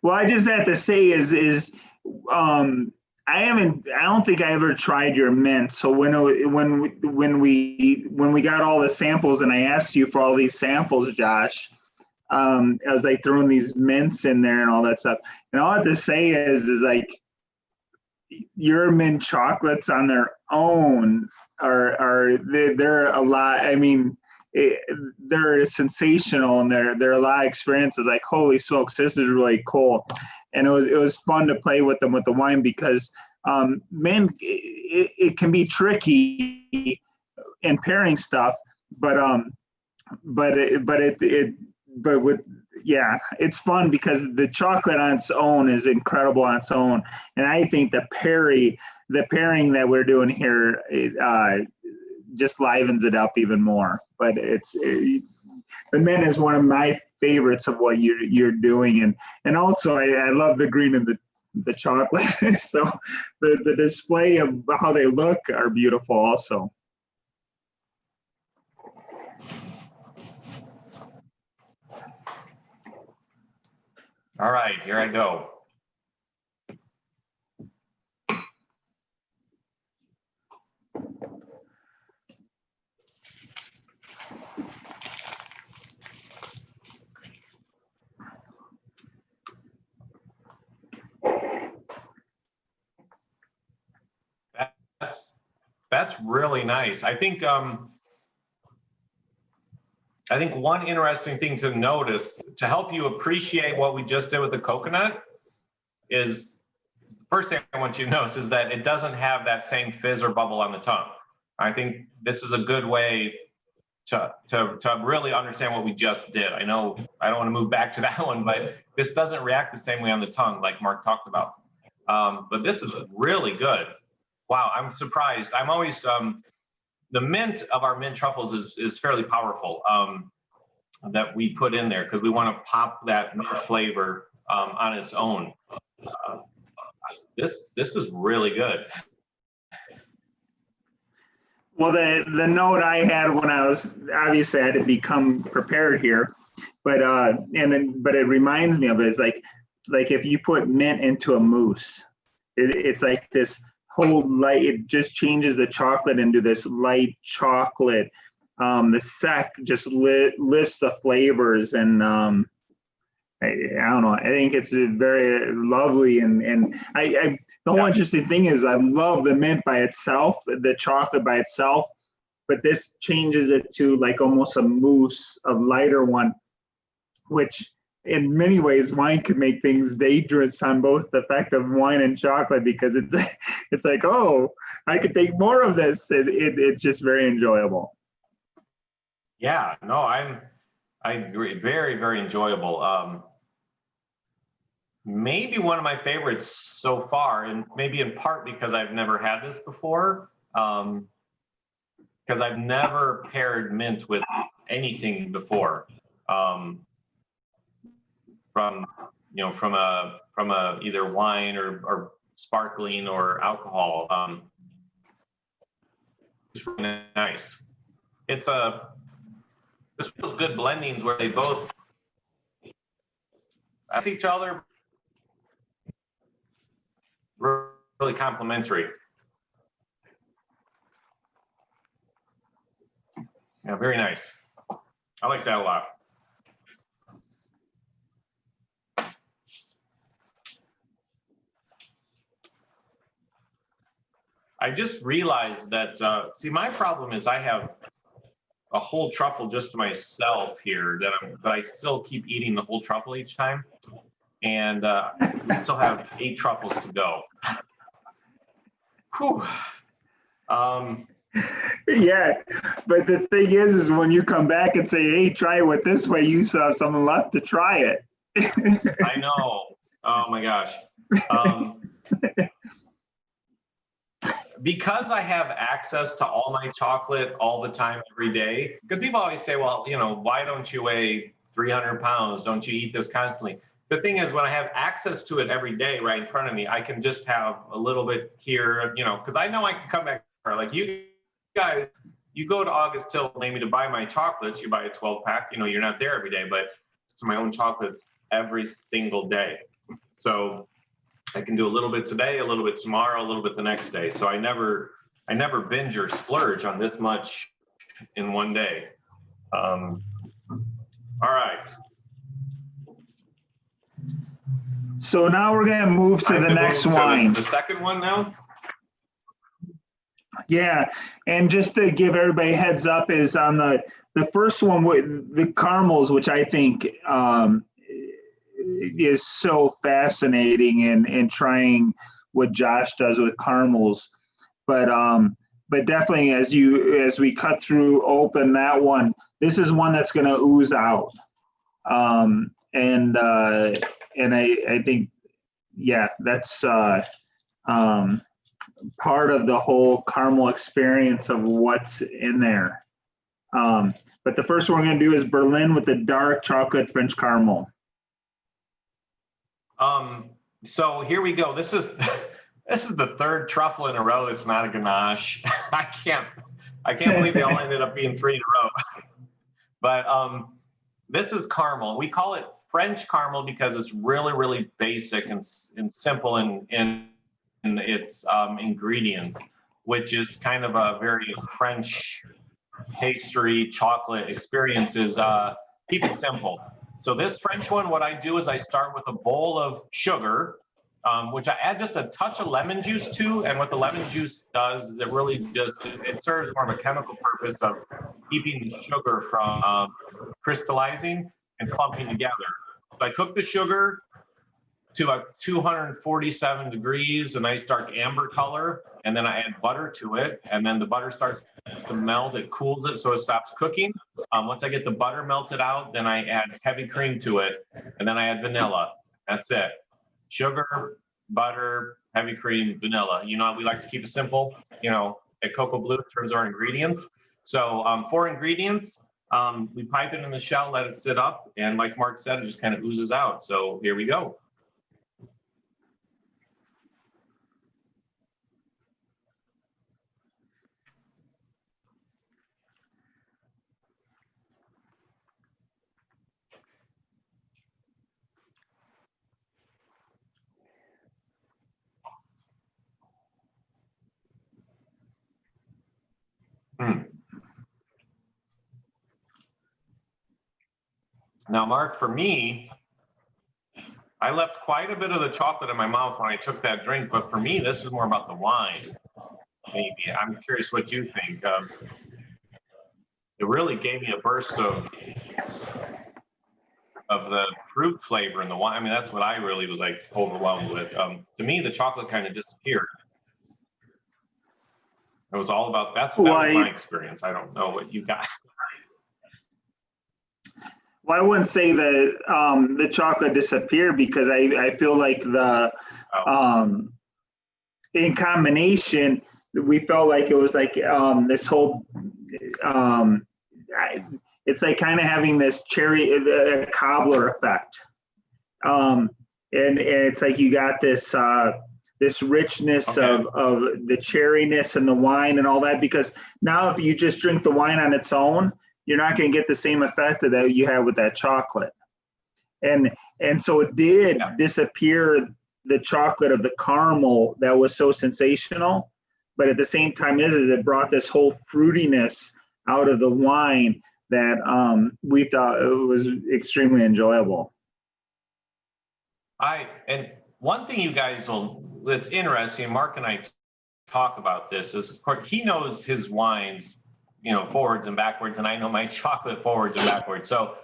Well, I just have to say is I don't think I ever tried your mint. So when we got all the samples and I asked you for all these samples, Josh, I was like throwing these mints in there and all that stuff. And all I have to say is like your mint chocolates on their own they're a lot. I mean, they're sensational and they're a lot of experiences. Like, holy smokes, this is really cool. And it was fun to play with them with the wine because mint it can be tricky in pairing stuff, but with yeah, it's fun because the chocolate on its own is incredible on its own. And I think the pairing that we're doing here, just livens it up even more. But the mint is one of my favorites of what you're doing. And also I love the green and the chocolate. So the display of how they look are beautiful also. All right, here I go. That's really nice. I think one interesting thing to notice to help you appreciate what we just did with the coconut is the first thing I want you to notice is that it doesn't have that same fizz or bubble on the tongue. I think this is a good way to really understand what we just did. I know I don't want to move back to that one, but this doesn't react the same way on the tongue like Mark talked about. But this is really good. Wow, I'm surprised. I'm always, the mint of our mint truffles is fairly powerful that we put in there because we want to pop that mint flavor on its own. This is really good. Well, the note I had when I was, obviously I had to become prepared here, but it reminds me of it is like if you put mint into a mousse, it's like this whole light, it just changes the chocolate into this light chocolate. The sec just lifts the flavors, and I don't know. I think it's very lovely, and the whole interesting thing is I love the mint by itself, the chocolate by itself, but this changes it to like almost a mousse, a lighter one, which in many ways wine could make things dangerous on both the effect of wine and chocolate because it's like, oh, I could take more of this. It's just very enjoyable. Yeah, no, I agree. Very, very enjoyable. Maybe one of my favorites so far, and maybe in part because I've never had this before, because I've never paired mint with anything before. From a either wine or sparkling or alcohol. It's really nice. It's those good blendings where they both at each other, really complementary. Yeah, very nice. I like that a lot. I just realized that, see, my problem is I have a whole truffle just to myself here but I still keep eating the whole truffle each time. And we still have 8 truffles to go. Whew. Yeah, but the thing is when you come back and say, hey, try it with this way, you still have something left to try it. I know. Oh my gosh. Because I have access to all my chocolate all the time, every day, because people always say, well, why don't you weigh 300 pounds? Don't you eat this constantly? The thing is, when I have access to it every day right in front of me, I can just have a little bit here, because I know I can come back. Like you guys, you go to August Till maybe to buy my chocolates, you buy a 12 pack, you're not there every day, but it's my own chocolates every single day. So I can do a little bit today, a little bit tomorrow, a little bit the next day. So I never binge or splurge on this much in one day. All right. So now we're going to move to the next wine. The second one now? Yeah, and just to give everybody a heads up is on the first one with the caramels, which I think is so fascinating in trying what Josh does with caramels, but definitely as we cut through open that one, this is one that's going to ooze out, and I think, yeah, that's part of the whole caramel experience of what's in there. But the first one we're going to do is Berlyn with the dark chocolate French caramel. So here we go. This is the third truffle in a row that's not a ganache. I can't believe they all ended up being 3 in a row. But this is caramel. We call it French caramel because it's really, really basic and simple in its ingredients, which is kind of a very French pastry chocolate experience. Is keep it simple. So this French one, what I do is I start with a bowl of sugar, which I add just a touch of lemon juice to. And what the lemon juice does is it really just, it serves more of a chemical purpose of keeping the sugar from crystallizing and clumping together. So I cook the sugar to 247 degrees, a nice dark amber color, and then I add butter to it, and then the butter starts to melt. It cools it so it stops cooking. Once I get the butter melted out, then I add heavy cream to it, and then I add vanilla. That's it. Sugar, butter, heavy cream, vanilla. You know, we like to keep it simple, you know, at Cocoa Blue in terms of our ingredients. So 4 ingredients. We pipe it in the shell, let it sit up, and like Mark said, it just kind of oozes out. So here we go. Now, Mark, for me, I left quite a bit of the chocolate in my mouth when I took that drink, but for me, this is more about the wine. Maybe. I'm curious what you think. It really gave me a burst of the fruit flavor in the wine. I mean, that's what I really was like overwhelmed with. To me, the chocolate kind of disappeared. It was all about, that was my experience. I don't know what you got. Well, I wouldn't say that the chocolate disappeared, because I feel like in combination, we felt like it was like this whole, it's like kind of having this cherry cobbler effect. And it's like you got this this richness of the cherryness and the wine and all that, because now if you just drink the wine on its own, you're not going to get the same effect that you have with that chocolate. And so it did disappear the chocolate of the caramel that was so sensational, but at the same time it brought this whole fruitiness out of the wine that we thought it was extremely enjoyable. And one thing you guys that's interesting, Mark and I talk about this, is of course he knows his wines, you know, forwards and backwards, and I know my chocolate forwards and backwards. So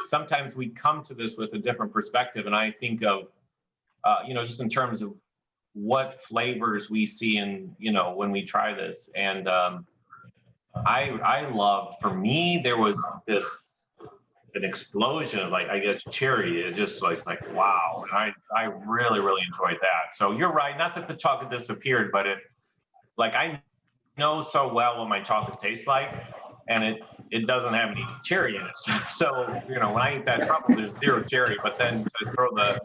sometimes we come to this with a different perspective, and I think of, you know, just in terms of what flavors we see in, you know, when we try this. And I loved, for me, there was an explosion of, like, I guess, cherry. It just like wow. And I really, really enjoyed that. So you're right, not that the chocolate disappeared, but it, like, I know so well what my chocolate tastes like, and it doesn't have any cherry in it. So, you know, when I eat that truffle, there's 0 cherry, but then to throw the,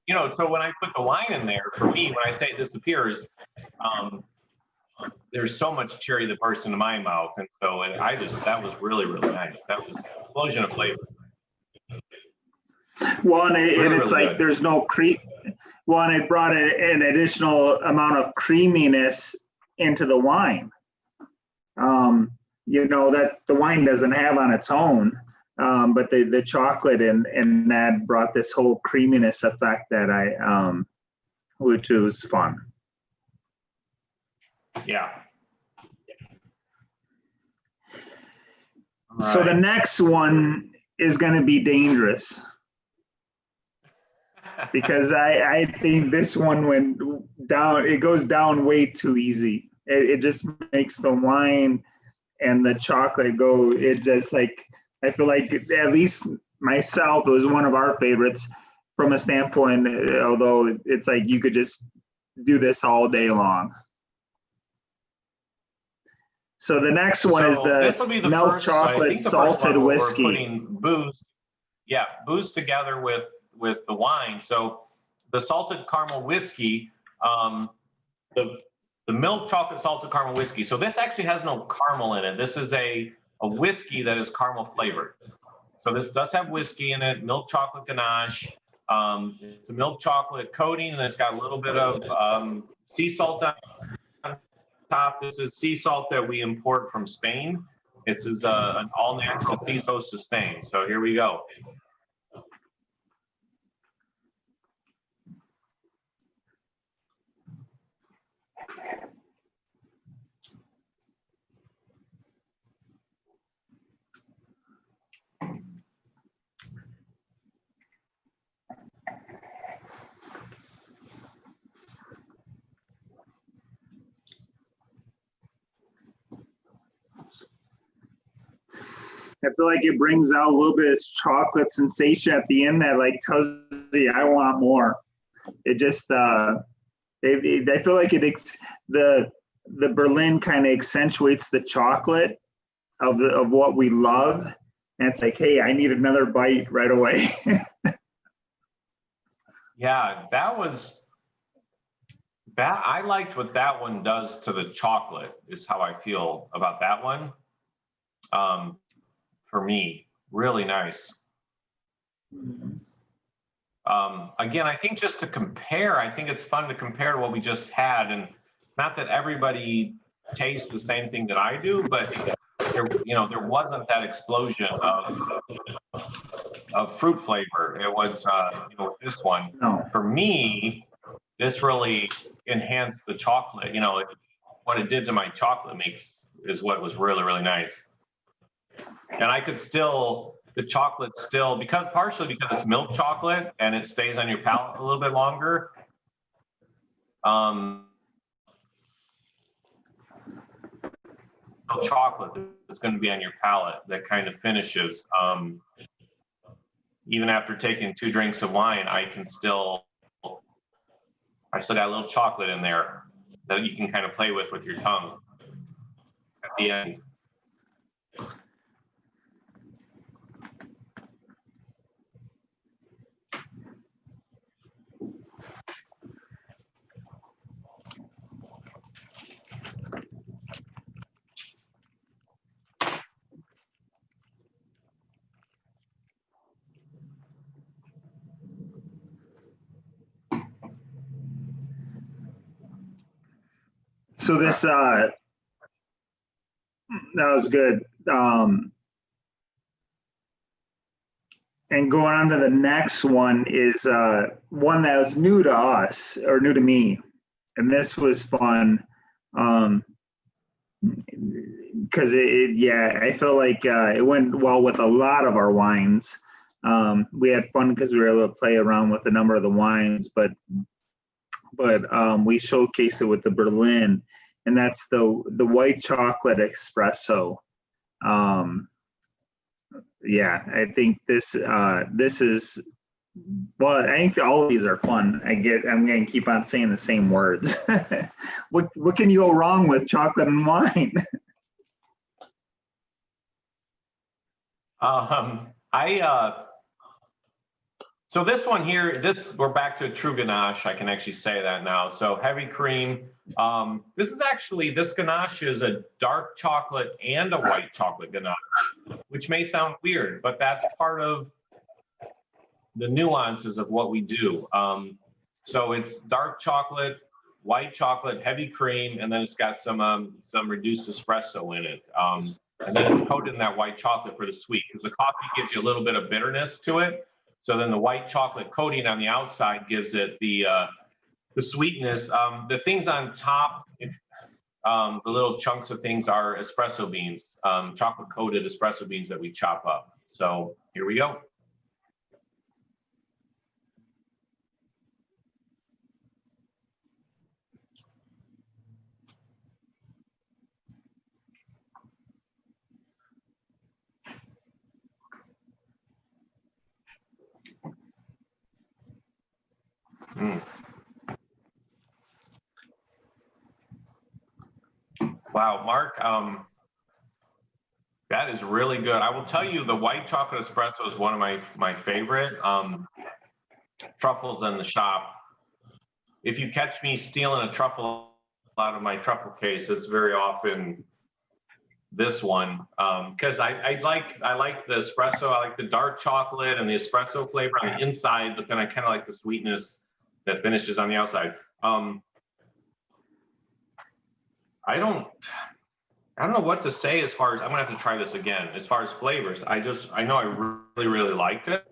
you know, so when I put the wine in there, for me, when I say it disappears, there's so much cherry that bursts into my mouth. And so that was really, really nice. That was an explosion of flavor. Well, and it's really like good. There's no cream. Well, and it brought an additional amount of creaminess into the wine, you know, that the wine doesn't have on its own, but the chocolate and that brought this whole creaminess effect that which was fun. Yeah. So the next one is going to be dangerous, because I think this one went down. It goes down way too easy. It just makes the wine and the chocolate go. It just, like, I feel like at least myself, it was one of our favorites from a standpoint, although it's like you could just do this all day long. So the next one is this will be the the milk first, I chocolate think the first salted one where whiskey. we're putting booze, yeah, booze together with the wine. So the salted caramel whiskey, the milk chocolate salted caramel whiskey. So this actually has no caramel in it. This is a whiskey that is caramel flavored. So this does have whiskey in it, milk chocolate ganache. It's a milk chocolate coating, and it's got a little bit of sea salt on top. This is sea salt that we import from Spain. This is an all natural sea salt to Spain. So here we go. I feel like it brings out a little bit of chocolate sensation at the end that like tells you I want more. It just I feel like the Berlyn kind of accentuates the chocolate of what we love, and it's like, hey, I need another bite right away. Yeah, I liked what that one does to the chocolate, is how I feel about that one. For me, really nice. Again, I think just to compare, I think it's fun to compare to what we just had, and not that everybody tastes the same thing that I do, but there wasn't that explosion of fruit flavor. It was, this one. No. For me, this really enhanced the chocolate. What it did to my chocolate is what was really, really nice. And I could still, the chocolate still, partially because it's milk chocolate and it stays on your palate a little bit longer. Chocolate that's going to be on your palate that kind of finishes. Even after taking 2 drinks of wine, I still got a little chocolate in there that you can kind of play with your tongue at the end. So this that was good. And going on to the next one is one that was new to us, or new to me, and this was fun because I feel like it went well with a lot of our wines. We had fun because we were able to play around with a number of the wines, but we showcased it with the Berlyn, and that's the white chocolate espresso. I think this is, well, I think all of these are fun. I'm going to keep on saying the same words. What can you go wrong with chocolate and wine? So this one here, we're back to true ganache. I can actually say that now. So heavy cream. This ganache is a dark chocolate and a white chocolate ganache, which may sound weird, but that's part of the nuances of what we do. So it's dark chocolate, white chocolate, heavy cream, and then it's got some reduced espresso in it. And then it's coated in that white chocolate for the sweet, because the coffee gives you a little bit of bitterness to it. So then the white chocolate coating on the outside gives it the sweetness. The things on top, the little chunks of things are espresso beans, chocolate coated espresso beans that we chop up. So here we go. Wow, Mark, that is really good. I will tell you, the white chocolate espresso is one of my favorite truffles in the shop. If you catch me stealing a truffle out of my truffle case, it's very often this one, because I like the espresso. I like the dark chocolate and the espresso flavor on the inside, but then I kind of like the sweetness that finishes on the outside. I don't know what to say as far as, I'm gonna have to try this again. As far as flavors, I know I really liked it.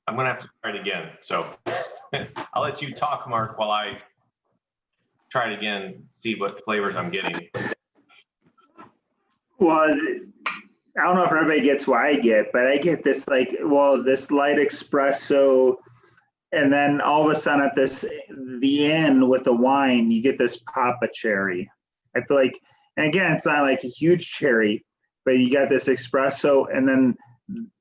I'm gonna have to try it again. So I'll let you talk, Mark, while I try it again, see what flavors I'm getting. Well, I don't know if everybody gets what I get, but I get this like, well, this light espresso, and then all of a sudden at the end with the wine, you get this pop of cherry. I feel like, and again, it's not like a huge cherry, but you got this espresso, and then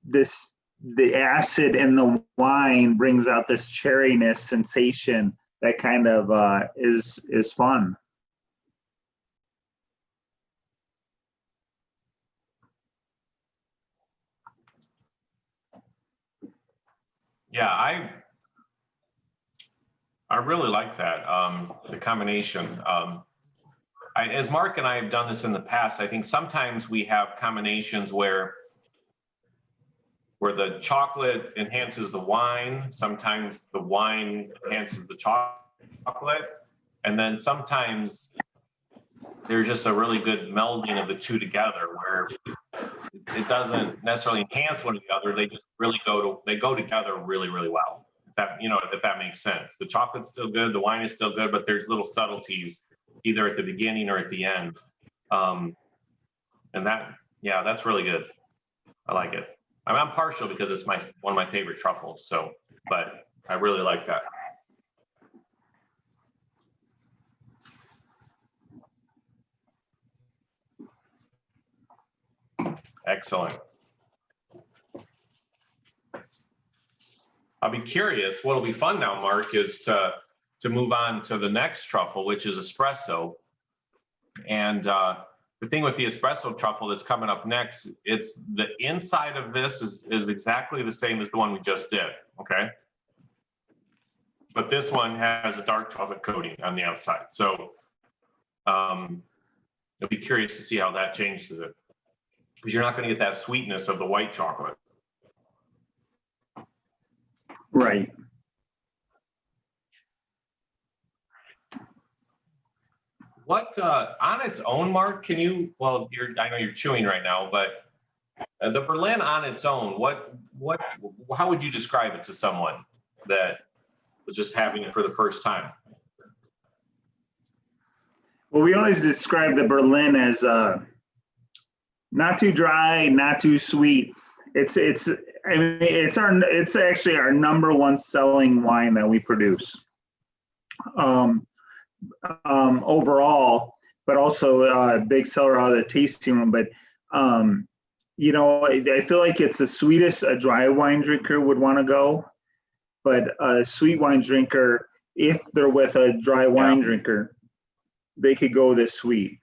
the acid in the wine brings out this cherryness sensation that kind of is fun. Yeah, I really like that, the combination. As Mark and I have done this in the past, I think sometimes we have combinations where the chocolate enhances the wine, sometimes the wine enhances the chocolate, and then sometimes there's just a really good melding of the two together where it doesn't necessarily enhance one or the other. They just really go together really well. If that makes sense. The chocolate's still good, the wine is still good, but there's little subtleties either at the beginning or at the end. And that's really good. I like it. I'm partial because it's one of my favorite truffles. So, but I really like that. Excellent. I'll be curious. What'll be fun now, Mark, is to move on to the next truffle, which is espresso. And the thing with the espresso truffle that's coming up next, it's the inside of this is exactly the same as the one we just did, okay? But this one has a dark chocolate coating on the outside. So I'll be curious to see how that changes it, because you're not going to get that sweetness of the white chocolate. Right. What on its own, Mark? Can you? Well, I know you're chewing right now, but the Berlyn on its own, how would you describe it to someone that was just having it for the first time? Well, we always describe the Berlyn as not too dry, not too sweet. It's actually our #1 selling wine that we produce. Overall, but also a big seller out of the tasting room. But I feel like it's the sweetest a dry wine drinker would want to go, but a sweet wine drinker, if they're with a dry wine drinker, they could go this sweet.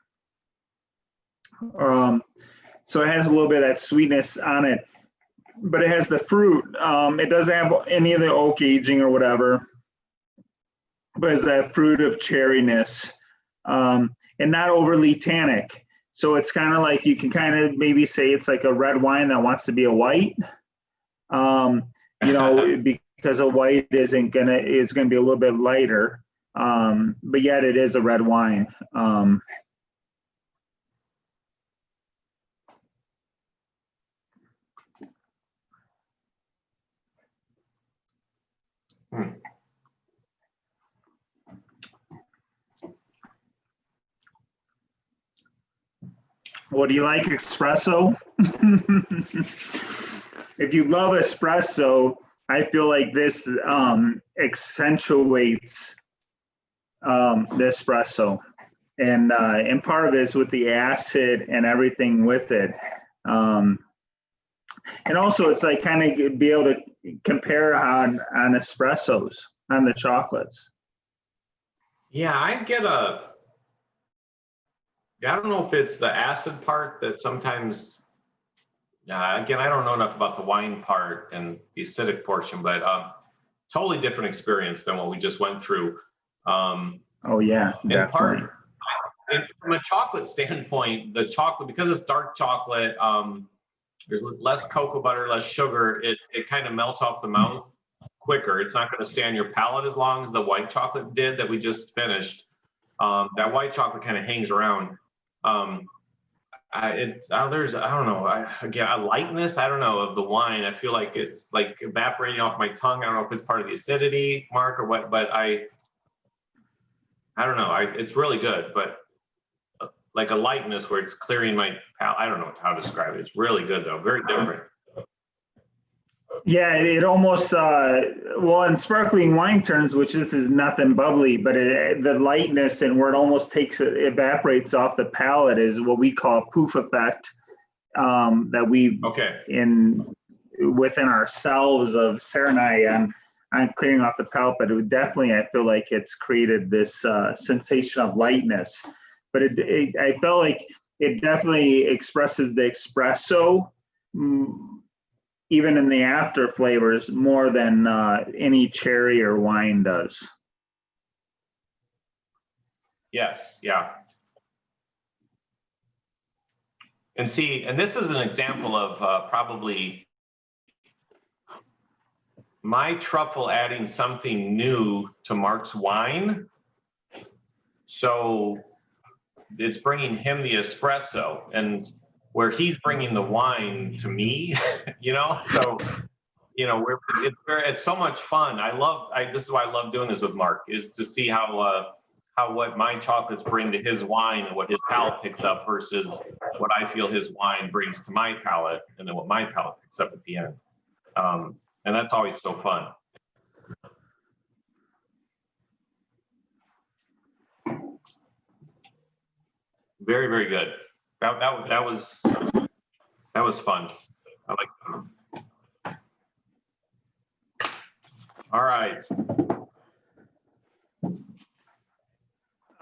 So it has a little bit of that sweetness on it, but it has the fruit. It doesn't have any of the oak aging or whatever, but it's that fruit of cherryness, and not overly tannic. So it's kind of like, you can kind of maybe say it's like a red wine that wants to be a white, because a white is gonna be a little bit lighter, but yet it is a red wine. Well, do you like espresso? If you love espresso, I feel like this accentuates the espresso, and part of it is with the acid and everything with it, and also it's like kind of be able to compare on espressos on the chocolates. Yeah, Yeah, I don't know if it's the acid part that sometimes, again, I don't know enough about the wine part and the acidic portion, but totally different experience than what we just went through. Oh yeah, And definitely. and from a chocolate standpoint, the chocolate, because it's dark chocolate, there's less cocoa butter, less sugar, it kind of melts off the mouth quicker. It's not going to stay on your palate as long as the white chocolate did that we just finished. That white chocolate kind of hangs around. There's, I don't know, again, a lightness, I don't know, of the wine. I feel like it's like evaporating off my tongue. I don't know if it's part of the acidity, Mark, or what, but I don't know. It's really good, but like a lightness where it's clearing my palate. I don't know how to describe it. It's really good though, very different. Yeah, it almost, well, in sparkling wine terms, which this is nothing bubbly, but the lightness and where it almost evaporates off the palate is what we call poof effect, that we within ourselves of Sarah and I on clearing off the palate, but it definitely, I feel like it's created this sensation of lightness. But I felt like it definitely expresses the espresso, even in the after flavors, more than any cherry or wine does. Yes, yeah. And see, and this is an example of probably my truffle adding something new to Mark's wine. So it's bringing him the espresso, and where he's bringing the wine to me, you know? So, you know, it's so much fun. This is why I love doing this with Mark, is to see how what my chocolates bring to his wine and what his palate picks up versus what I feel his wine brings to my palate, and then what my palate picks up at the end. And that's always so fun. Very, very good. That was fun. I like that. All right.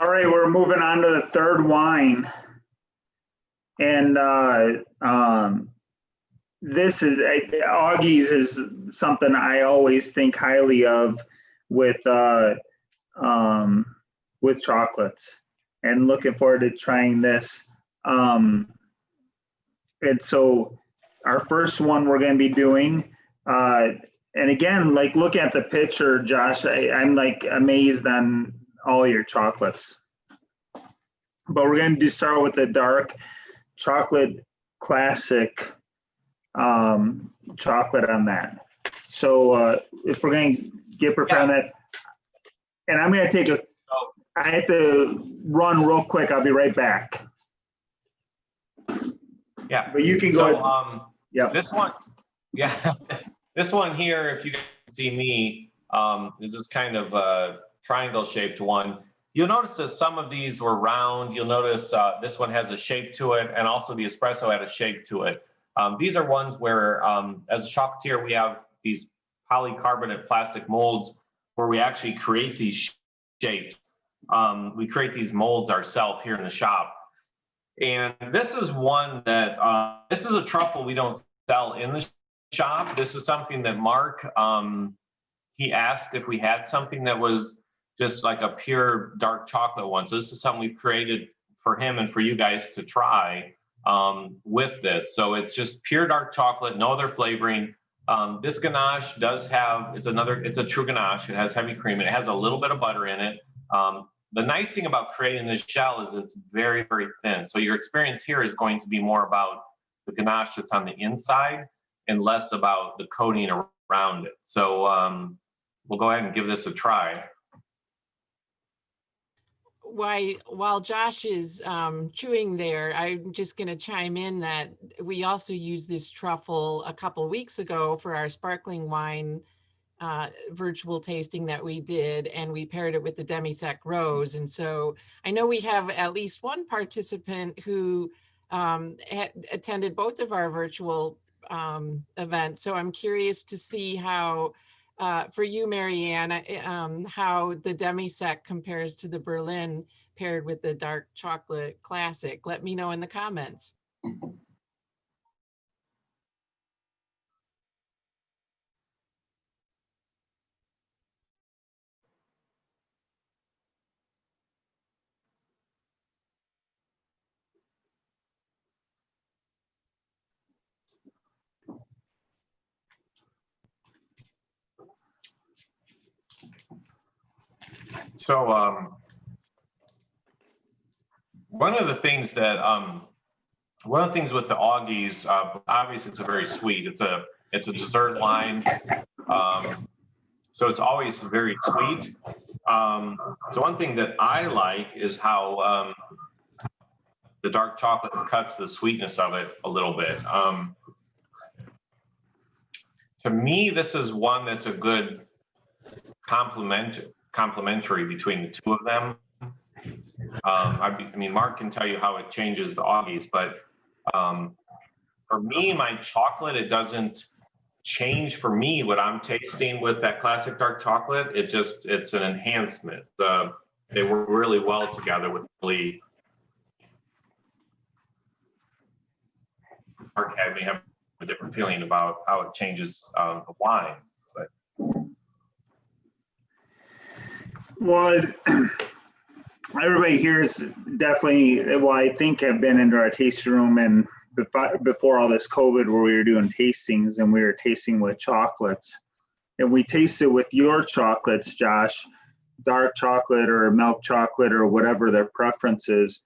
All right, we're moving on to the third wine. And this is, Augie's is something I always think highly of with chocolates, and looking forward to trying this. And so our first one we're going to be doing, and again, like look at the picture, Josh, I'm like amazed on all your chocolates. But we're going to start with the dark chocolate classic chocolate on that. So if we're going to get prepared on that, and I'm going to take I have to run real quick. I'll be right back. Yeah. But you can go. Yeah. This one, yeah. This one here, if you can see me, is this kind of a triangle shaped one. You'll notice that some of these were round. You'll notice this one has a shape to it, and also the espresso had a shape to it. These are ones where, as a chocolatier, we have these polycarbonate plastic molds where we actually create these shapes. We create these molds ourselves here in the shop. And this is one that, this is a truffle we don't sell in the shop. This is something that Mark, he asked if we had something that was just like a pure dark chocolate one. So this is something we've created for him and for you guys to try with this. So it's just pure dark chocolate, no other flavoring. This ganache does have, it's a true ganache. It has heavy cream and it has a little bit of butter in it. The nice thing about creating this shell is it's very, very thin. So your experience here is going to be more about the ganache that's on the inside and less about the coating around it. So we'll go ahead and give this a try. While Josh is chewing there, I'm just going to chime in that we also used this truffle a couple of weeks ago for our sparkling wine virtual tasting that we did, and we paired it with the demi-sec rose. And so I know we have at least one participant who had attended both of our virtual events. So I'm curious to see how, for you, Marianne, how the demi-sec compares to the Berlyn paired with the dark chocolate classic? Let me know in the comments. So one of the things that one of the things with the Augies, obviously it's a very sweet. It's a dessert wine, so it's always very sweet. So one thing that I like is how the dark chocolate cuts the sweetness of it a little bit. To me, this is one that's a good complementary between the two of them. I mean, Mark can tell you how it changes the Augies, but for me, my chocolate, it doesn't change for me what I'm tasting with that classic dark chocolate. It's an enhancement. They work really well together with really. Mark may have a different feeling about how it changes the wine, but. Well, everybody here is definitely, well, I think have been into our tasting room and before all this COVID where we were doing tastings and we were tasting with chocolates. And we tasted with your chocolates, Josh, dark chocolate or milk chocolate or whatever their preference is.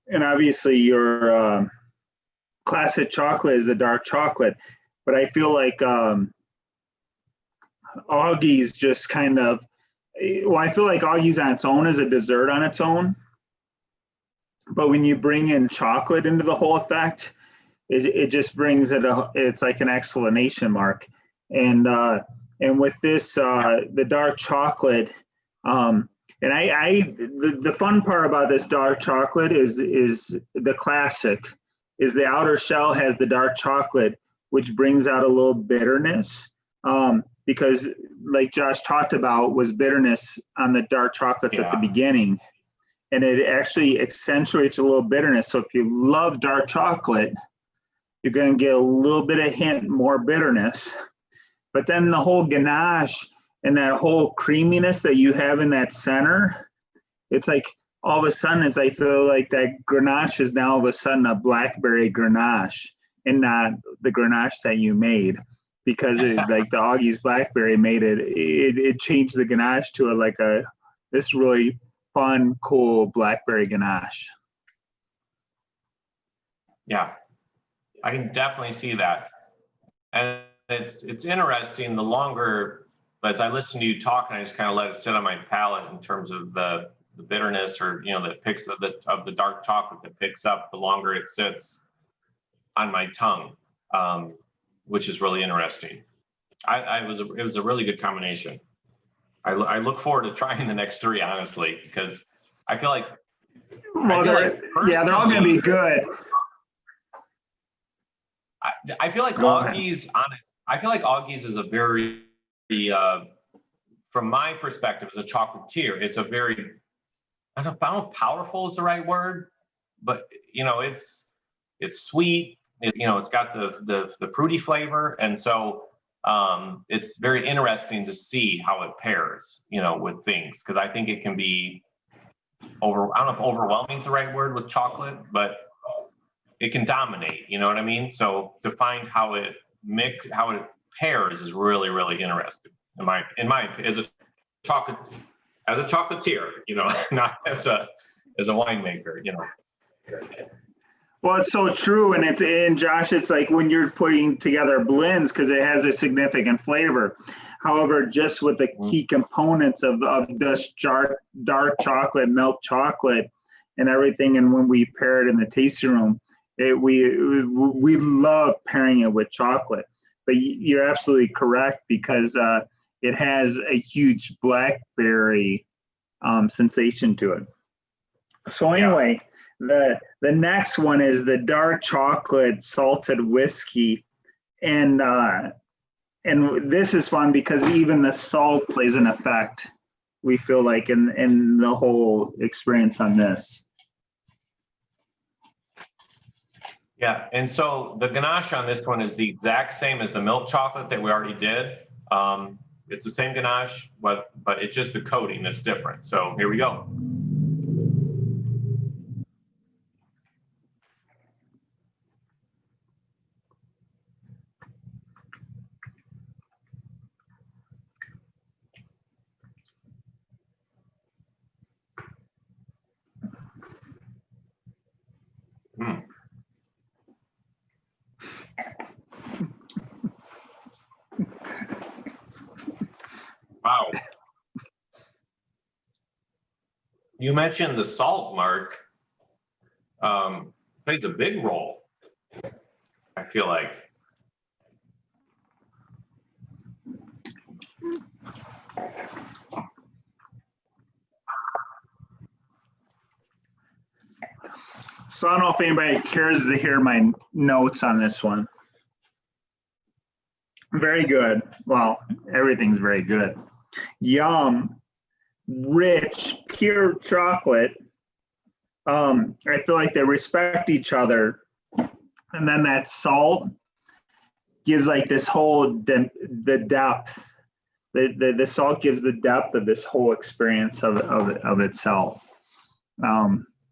And obviously your classic chocolate is the dark chocolate, but I feel like Augie's just kind of, well, I feel like Augie's on its own as a dessert on its own. But when you bring in chocolate into the whole effect, it just brings it, it's like an exclamation mark. And with this, the dark chocolate, and the fun part about this dark chocolate is the classic, is the outer shell has the dark chocolate, which brings out a little bitterness. Because like Josh talked about, was bitterness on the dark chocolates at the beginning. And it actually accentuates a little bitterness. So if you love dark chocolate, you're going to get a little bit of hint more bitterness. But then the whole ganache and that whole creaminess that you have in that center, it's like all of a sudden, as I feel like that Grenache is now all of a sudden a Blackberry Grenache and not the Grenache that you made. Because like the Augie's Blackberry made it changed the Grenache to this really fun, cool Blackberry Grenache. Yeah, I can definitely see that. And it's interesting, the longer, as I listen to you talk and I just kind of let it sit on my palate in terms of the bitterness or, that picks of the dark chocolate that picks up, the longer it sits on my tongue, which is really interesting. It was a really good combination. I look forward to trying the next three, honestly, because I feel like, they're all going to be good. I feel like Augie's is a very, from my perspective as a chocolatier, it's a very, I don't know if powerful is the right word, but it's sweet. It's got the fruity flavor, and so it's very interesting to see how it pairs, with things, because I think it can be I don't know if overwhelming is the right word with chocolate, but it can dominate. You know what I mean? So to find how it pairs is really, really interesting. As a chocolatier, not as a winemaker, Well, it's so true, and Josh, it's like when you're putting together blends because it has a significant flavor. However, just with the key components of this dark chocolate, milk chocolate, and everything, and when we pair it in the tasting room, we love pairing it with chocolate. But you're absolutely correct because it has a huge blackberry sensation to it. So anyway. The next one is the dark chocolate salted whiskey, and this is fun because even the salt plays an effect we feel like in the whole experience on this. Yeah, and so the ganache on this one is the exact same as the milk chocolate that we already did. It's the same ganache, but it's just the coating that's different. So here we go. Mm. Wow. You mentioned the salt, Mark. Plays a big role, I feel like. So I don't know if anybody cares to hear my notes on this one. Very good. Well, everything's very good. Yum, rich, pure chocolate. I feel like they respect each other. And then that salt gives like this whole, the depth. The salt gives the depth of this whole experience of itself.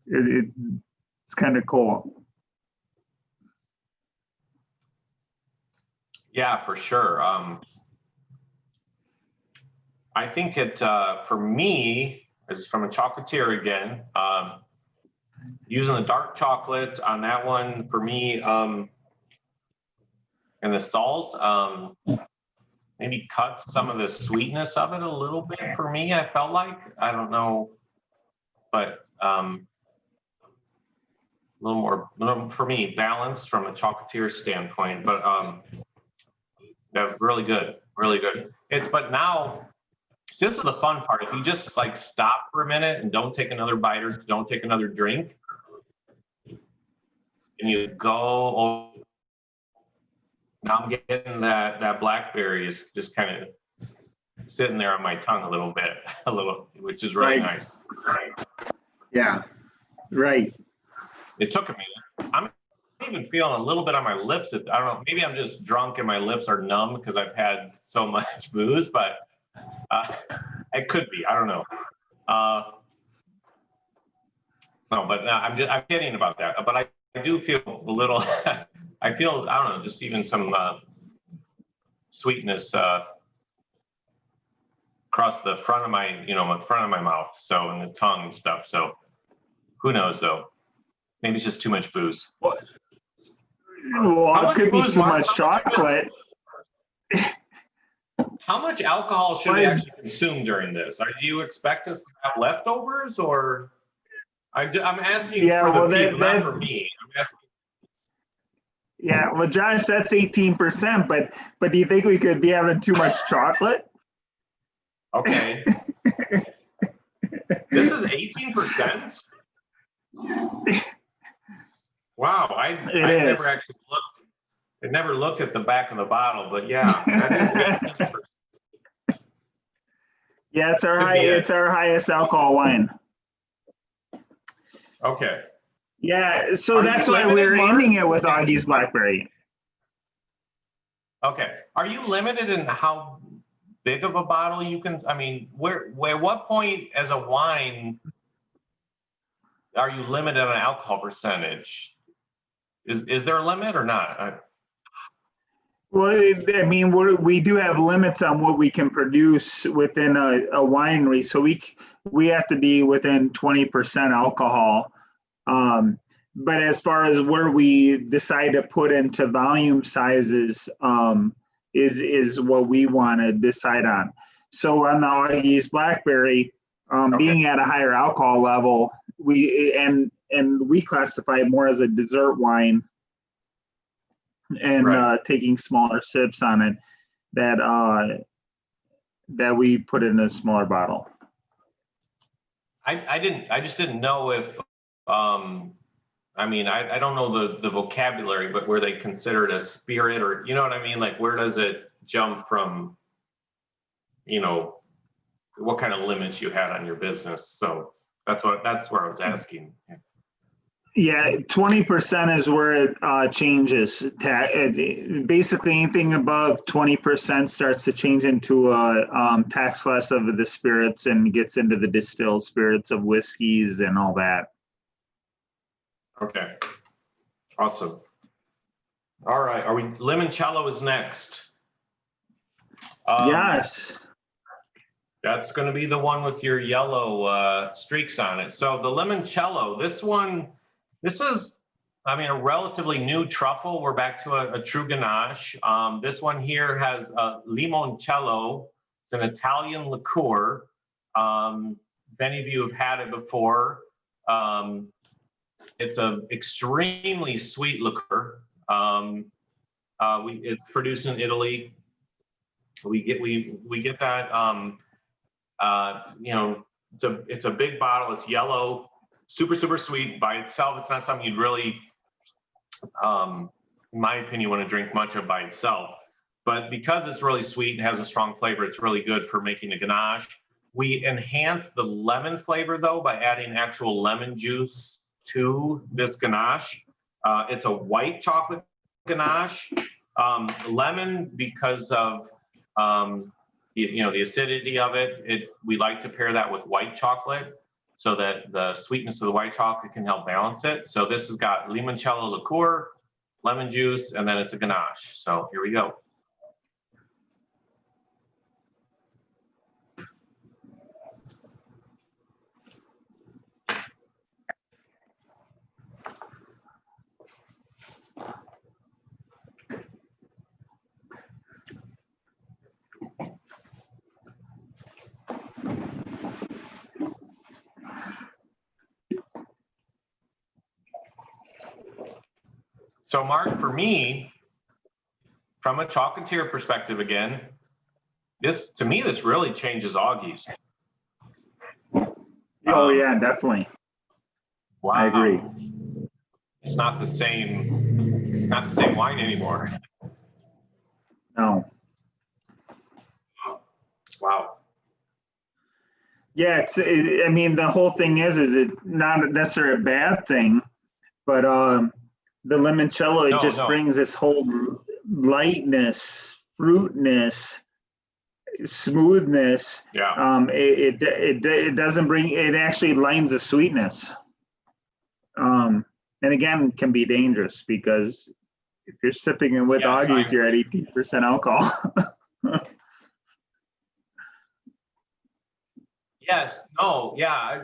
It's kind of cool. Yeah, for sure. I think it, for me, as from a chocolatier again, using the dark chocolate on that one, for me, and the salt, maybe cuts some of the sweetness of it a little bit for me, I felt like. I don't know, but a little more, for me, balanced from a chocolatier standpoint, but yeah, really good, really good. But now, so this is the fun part. If you just like stop for a minute and don't take another bite or don't take another drink, and you go, now I'm getting that blackberry is just kind of sitting there on my tongue a little bit, which is really nice. Yeah, right. It took a minute. I'm even feeling a little bit on my lips. I don't know, maybe I'm just drunk and my lips are numb because I've had so much booze, but it could be, I don't know. No, but I'm kidding about that. But I do feel a little, I don't know, just even some sweetness across the front of my, front of my mouth. So, and the tongue and stuff. So who knows though? Maybe it's just too much booze. Well, it could be too much chocolate. How much alcohol should we actually consume during this? Do you expect us to have leftovers, or I'm asking for the people, not for me. I'm asking. Yeah, well, Josh, that's 18%, but do you think we could be having too much chocolate? Okay. This is 18%? Wow, I never actually looked. I never looked at the back of the bottle, but yeah, that is 18%. Yeah, it's our highest alcohol wine. Okay. Yeah, so that's why we're ending it with Augie's Blackberry. Okay. Are you limited in how big of a bottle you can? I mean, what point as a wine are you limited on alcohol percentage? Is there a limit or not? Well, I mean, we do have limits on what we can produce within a winery. So we have to be within 20% alcohol. But as far as where we decide to put into volume sizes is what we want to decide on. So on the Augie's Blackberry, being at a higher alcohol level, we classify it more as a dessert wine. And taking smaller sips on it that we put in a smaller bottle. I just didn't know if I mean, I don't know the vocabulary, but where they consider it a spirit, or you know what I mean? Like, where does it jump from, what kind of limits you had on your business. So that's where I was asking. Yeah, 20% is where it changes. Basically, anything above 20% starts to change into a tax class of the spirits and gets into the distilled spirits of whiskeys and all that. Okay, awesome. All right, limoncello is next. Yes. That's going to be the one with your yellow streaks on it. So the limoncello, this is, I mean, a relatively new truffle. We're back to a true Ganache. This one here has Limoncello. It's an Italian liqueur. If any of you have had it before, it's an extremely sweet liqueur. It's produced in Italy. We get that. You know, it's a big bottle. It's yellow. Super sweet. By itself, it's not something you'd really, in my opinion, want to drink much of by itself. But because it's really sweet and has a strong flavor, it's really good for making a Ganache. We enhance the lemon flavor, though, by adding actual lemon juice to this Ganache. It's a white chocolate Ganache. Lemon, because of the acidity of it, we like to pair that with white chocolate, so that the sweetness of the white chocolate can help balance it. So this has got limoncello liqueur, lemon juice, and then it's a Ganache. So here we go. So Mark, for me, from a chocolatier perspective again, to me, this really changes Augie's. Oh yeah, definitely. Wow. I agree. It's not the same wine anymore. No. Wow. Yeah, I mean, the whole thing is it not necessarily a bad thing, but the limoncello, it brings this whole lightness, fruitness, smoothness. Yeah. It doesn't bring, it actually lightens the sweetness. And again, can be dangerous because if you're sipping it with Augies, you're at 18% alcohol. Yes. No. Yeah.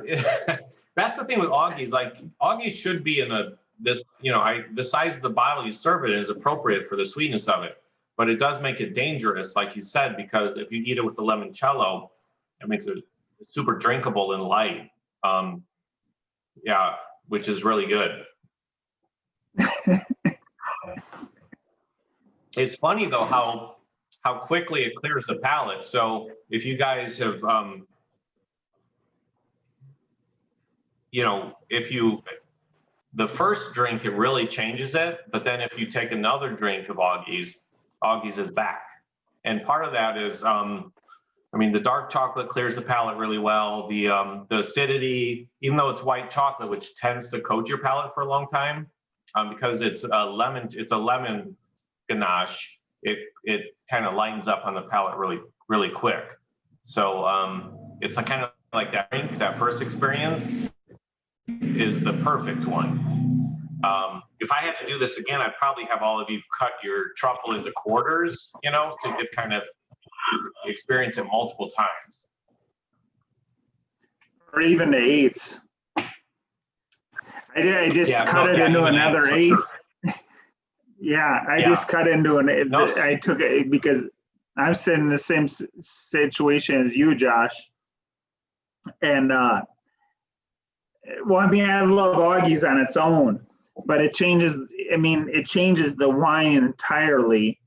That's the thing with Augies. Like Augies should be in the size of the bottle you serve it in is appropriate for the sweetness of it, but it does make it dangerous, like you said, because if you eat it with the limoncello, it makes it super drinkable and light. Yeah, which is really good. It's funny though how quickly it clears the palate. So if you guys have the first drink, it really changes it. But then if you take another drink of Augie's is back. And part of that is, the dark chocolate clears the palate really well. The acidity, even though it's white chocolate, which tends to coat your palate for a long time, because it's a lemon Ganache, it kind of lightens up on the palate really, really quick. So it's kind of like that drink, that first experience is the perfect one. If I had to do this again, I'd probably have all of you cut your truffle into quarters, so you could kind of experience it multiple times. Or even the eighths. I just cut it into another eighth. Sure. Yeah, I just cut into I took it because I'm sitting in the same situation as you, Josh. And I love Augie's on its own, but it changes the wine entirely,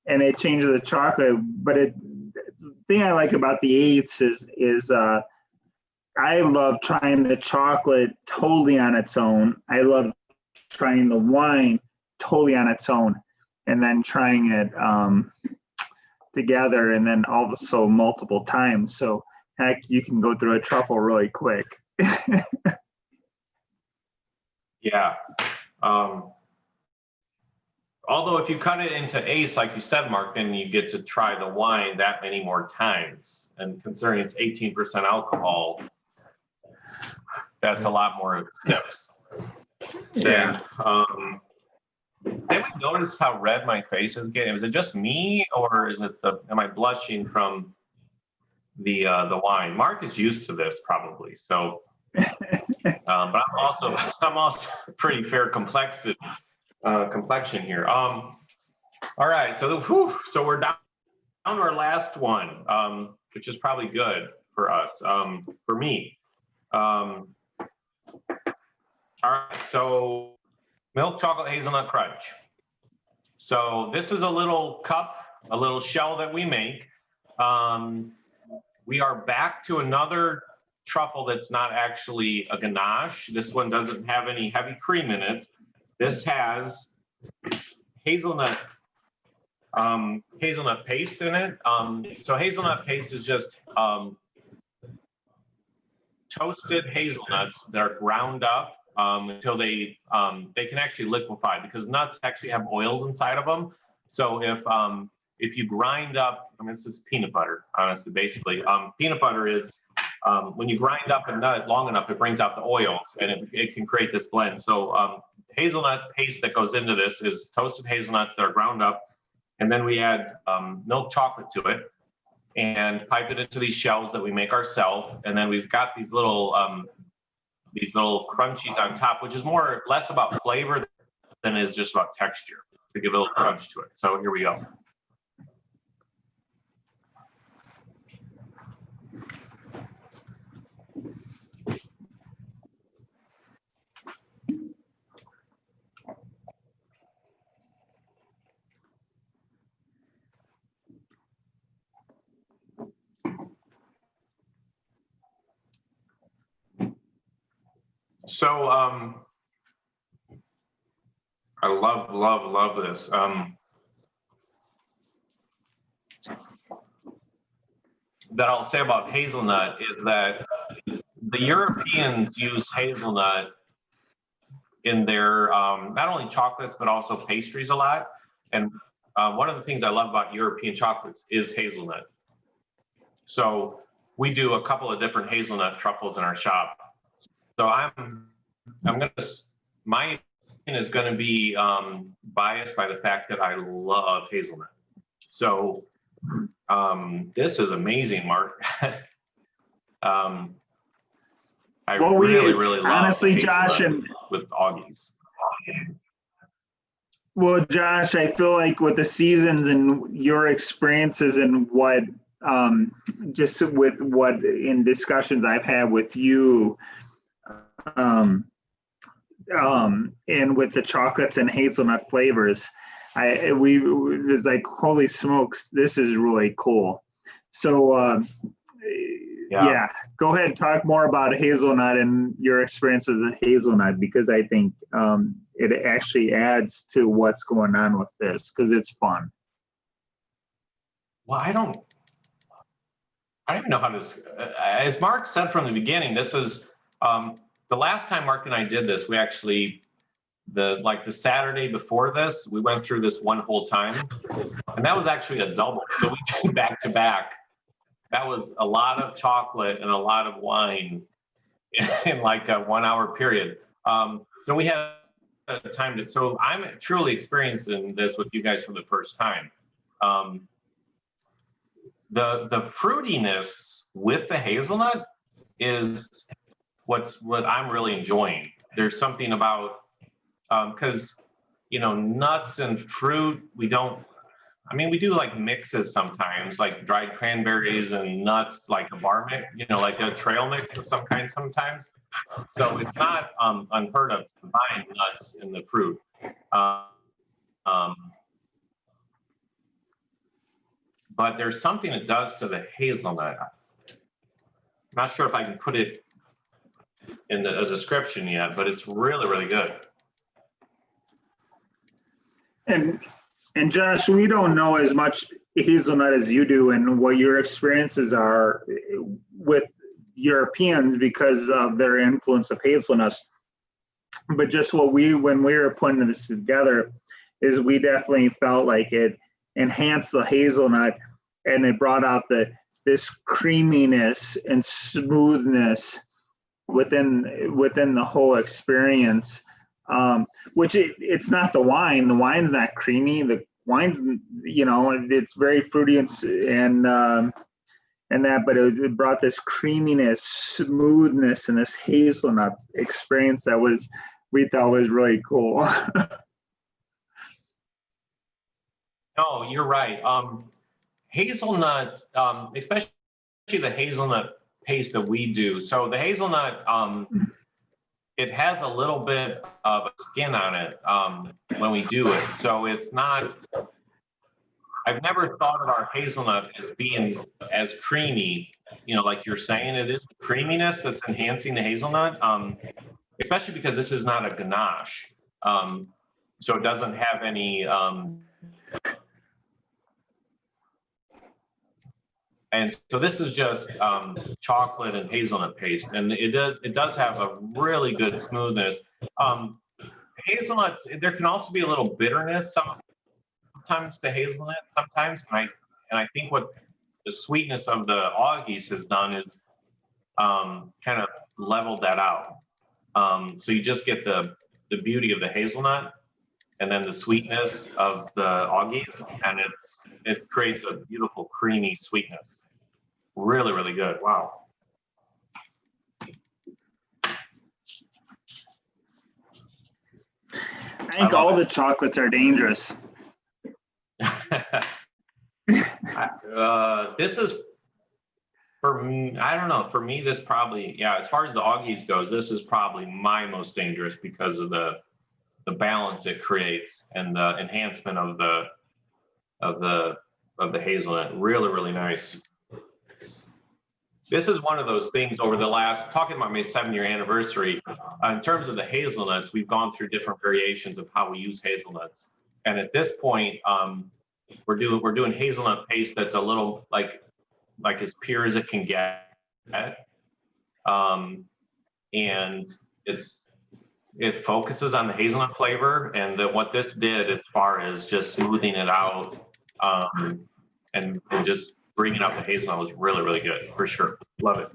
and it changes the chocolate. But the thing I like about the eighths is I love trying the chocolate totally on its own. I love trying the wine totally on its own, and then trying it together, and then also multiple times. So heck, you can go through a truffle really quick. Yeah. Although if you cut it into eighths, like you said, Mark, then you get to try the wine that many more times. And considering it's 18% alcohol, that's a lot more sips. Yeah. Then, have you noticed how red my face is getting? Is it just me, or is it am I blushing from the wine? Mark is used to this probably. So, but I'm also pretty fair complexion here. All right, so so we're down to our last one, which is probably good for us, for me. All right, so milk chocolate hazelnut crunch. So this is a little cup, a little shell that we make. We are back to another truffle that's not actually a ganache. This one doesn't have any heavy cream in it. This has hazelnut paste in it. So hazelnut paste is just toasted hazelnuts that are ground up until they can actually liquefy, because nuts actually have oils inside of them. So if you grind up, I mean, this is peanut butter, honestly, basically. Peanut butter is, when you grind up a nut long enough, it brings out the oils, and it can create this blend. So hazelnut paste that goes into this is toasted hazelnuts that are ground up, and then we add milk chocolate to it and pipe it into these shells that we make ourselves. And then we've got these little crunchies on top, which is less about flavor than is just about texture, to give a little crunch to it. So here we go. So I love this. That I'll say about hazelnut is that the Europeans use hazelnut in their not only chocolates but also pastries a lot. And one of the things I love about European chocolates is hazelnut. So we do a couple of different hazelnut truffles in our shop. So my opinion is going to be biased by the fact that I love hazelnut. So this is amazing, Mark. I really love honestly, Josh, hazelnut with Augies. Well, Josh, I feel like with the seasons and your experiences and what, just with what in discussions I've had with you, and with the chocolates and hazelnut flavors, it's like, holy smokes, this is really cool. So yeah, go ahead and talk more about hazelnut and your experiences with hazelnut, because I think it actually adds to what's going on with this, because it's fun. Well, I don't even know how to, as Mark said from the beginning, this is the last time Mark and I did this, we actually, the Saturday before this, we went through this one whole time, and that was actually a double. So we did back to back. That was a lot of chocolate and a lot of wine in like a 1 hour period. So we had time to, so I'm truly experiencing this with you guys for the first time. The fruitiness with the hazelnut is what I'm really enjoying. There's something about, because, nuts and fruit, we do like mixes sometimes, like dried cranberries and nuts, like a bar mix, like a trail mix of some kind sometimes. So it's not unheard of to combine nuts in the fruit. But there's something it does to the hazelnut. I'm not sure if I can put it in a description yet, but it's really good. And Josh, we don't know as much hazelnut as you do and what your experiences are with Europeans because of their influence of hazelnuts. But just when we were putting this together is we definitely felt like it enhanced the hazelnut and it brought out this creaminess and smoothness within the whole experience. Which it's not the wine. The wine's not creamy. The wine's, it's very fruity and that, but it brought this creaminess, smoothness, and this hazelnut experience that we thought was really cool. No, you're right. Hazelnut, especially the hazelnut paste that we do. So the hazelnut, it has a little bit of a skin on it when we do it. So it's not, I've never thought of our hazelnut as being as creamy, like you're saying. It is the creaminess that's enhancing the hazelnut, especially because this is not a ganache. So it doesn't have any, and so this is just chocolate and hazelnut paste, and it does have a really good smoothness. Hazelnut, there can also be a little bitterness sometimes to hazelnut. Sometimes, and I think what the sweetness of the Augies has done is kind of leveled that out. So you just get the beauty of the hazelnut, and then the sweetness of the Augies, and it creates a beautiful creamy sweetness. Really, really good. Wow. I think all the chocolates are dangerous. This is, for me, I don't know. For me, this probably, as far as the Augies goes, this is probably my most dangerous because of the balance it creates and the enhancement of the hazelnut. Really, really nice. This is one of those things over the last, talking about my 7-year anniversary, in terms of the hazelnuts, we've gone through different variations of how we use hazelnuts. And at this point, we're doing hazelnut paste that's a little like as pure as it can get. And it focuses on the hazelnut flavor, and what this did as far as just smoothing it out and just bringing up the hazelnut was really, really good, for sure. Love it.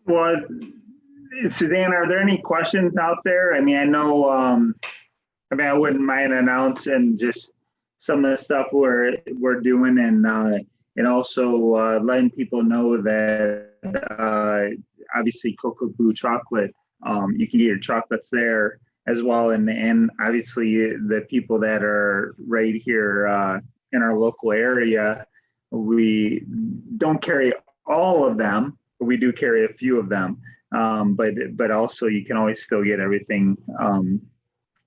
Well, Suzanne, are there any questions out there? I mean, I know, I wouldn't mind announcing just some of the stuff we're doing, and also letting people know that obviously Cocoa Blue chocolate, you can get your chocolates there as well, and obviously the people that are right here in our local area, we don't carry all of them, but we do carry a few of them. But also you can always still get everything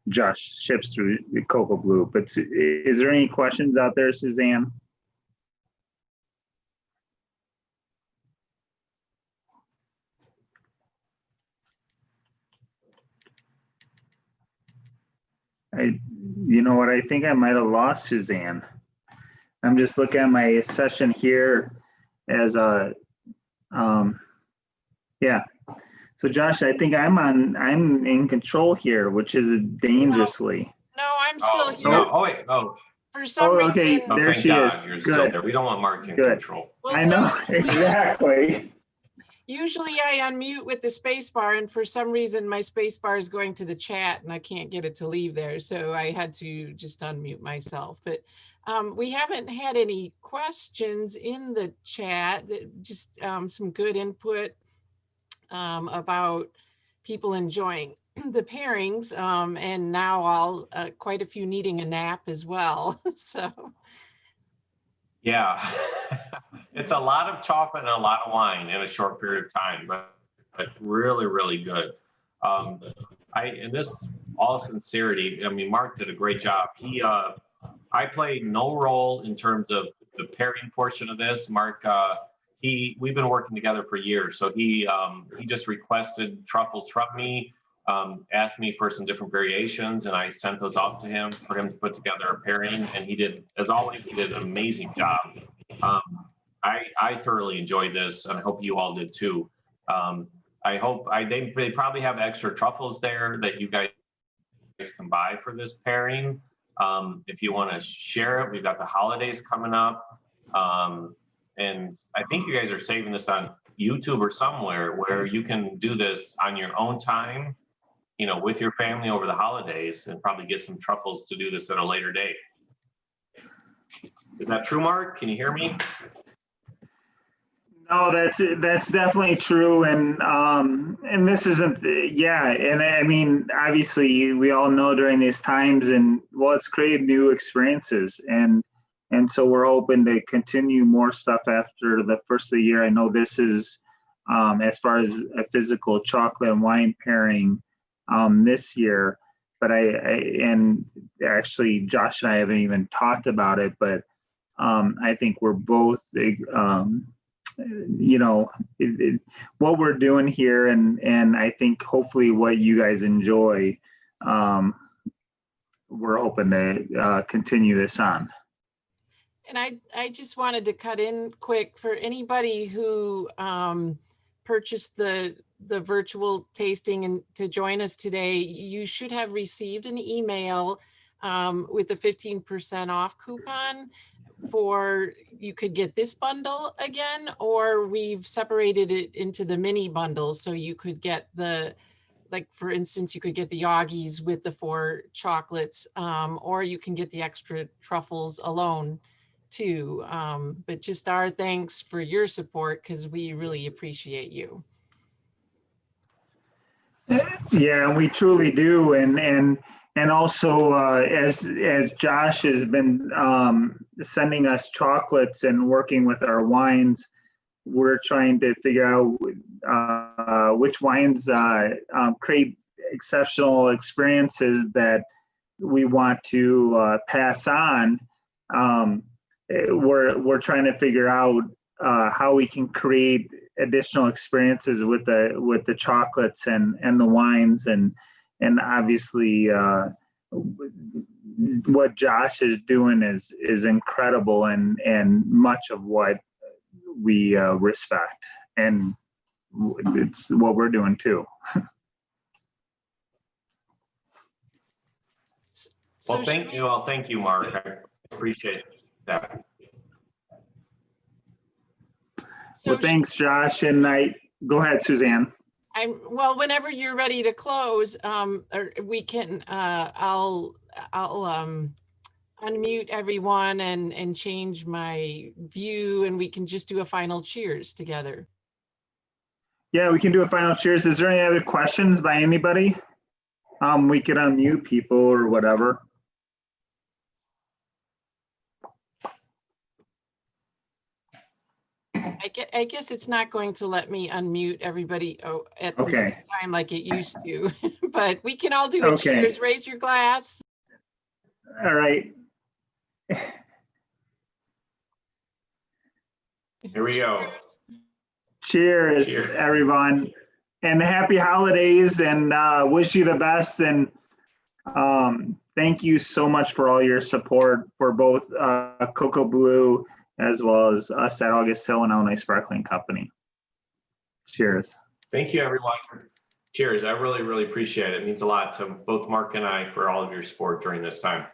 Josh ships through the Cocoa Blue. But is there any questions out there, Suzanne? You know what? I think I might have lost Suzanne. I'm just looking at my session here as a, yeah. So Josh, I think I'm in control here, which is dangerously. No, I'm still here. No. Oh, wait. Oh. For some okay. reason. There Thank she God is. you're Good. still there. We don't want Mark in control. Well, I know, exactly. Usually I unmute with the space bar, and for some reason my space bar is going to the chat and I can't get it to leave there. So I had to just unmute myself. But we haven't had any questions in the chat, just some good input about people enjoying the pairings, and now quite a few needing a nap as well. So. Yeah, it's a lot of chocolate and a lot of wine in a short period of time, but really, really good. In this all sincerity, I mean, Mark did a great job. I played no role in terms of the pairing portion of this. Mark we've been working together for years. So he just requested truffles from me, asked me for some different variations, and I sent those out to him for him to put together a pairing. And he did, as always, he did an amazing job. I thoroughly enjoyed this, and I hope you all did too. I hope they probably have extra truffles there that you guys can buy for this pairing. If you want to share it, we've got the holidays coming up. And I think you guys are saving this on YouTube or somewhere where you can do this on your own time, you know, with your family over the holidays, and probably get some truffles to do this at a later date. Is that true, Mark? Can you hear me? No, that's definitely true, and this isn't, yeah, and I mean, obviously, we all know during these times, and well, it's created new experiences, and so we're hoping to continue more stuff after the first of the year. I know this is, as far as a physical chocolate and wine pairing, this year, but and actually, Josh and I haven't even talked about it, but I think we're both, you know, what we're doing here, and I think hopefully what you guys enjoy, we're hoping to continue this on. And I just wanted to cut in quick for anybody who purchased the virtual tasting and to join us today. You should have received an email with a 15% off coupon. For you could get this bundle again, or we've separated it into the mini bundles, so you could get the, like for instance, you could get the Augies with the 4 chocolates, or you can get the extra truffles alone too. But just our thanks for your support, because we really appreciate you. Yeah, we truly do, and also as Josh has been sending us chocolates and working with our wines, we're trying to figure out which wines create exceptional experiences that we want to pass on. We're trying to figure out how we can create additional experiences with the chocolates and the wines, and obviously what Josh is doing is incredible, and much of what we respect, and it's what we're doing too. Well, thank you all. Thank you, Mark. I appreciate that. So well, thanks, Josh, and go ahead, Suzanne. Well, whenever you're ready to close, or we can, I'll unmute everyone and change my view, and we can just do a final cheers together. Yeah, we can do a final cheers. Is there any other questions by anybody? We could unmute people or whatever. I guess it's not going to let me unmute everybody at the same time like it used to, but we can all do a cheers. Raise your glass. All right. Here we go. Cheers, everyone, and happy holidays, and wish you the best, and thank you so much for all your support for both Cocoa Blue as well as us at August Hill and Illinois Sparkling Company. Cheers. Thank you, everyone. Cheers. I really, really appreciate it. It means a lot to both Mark and I for all of your support during this time.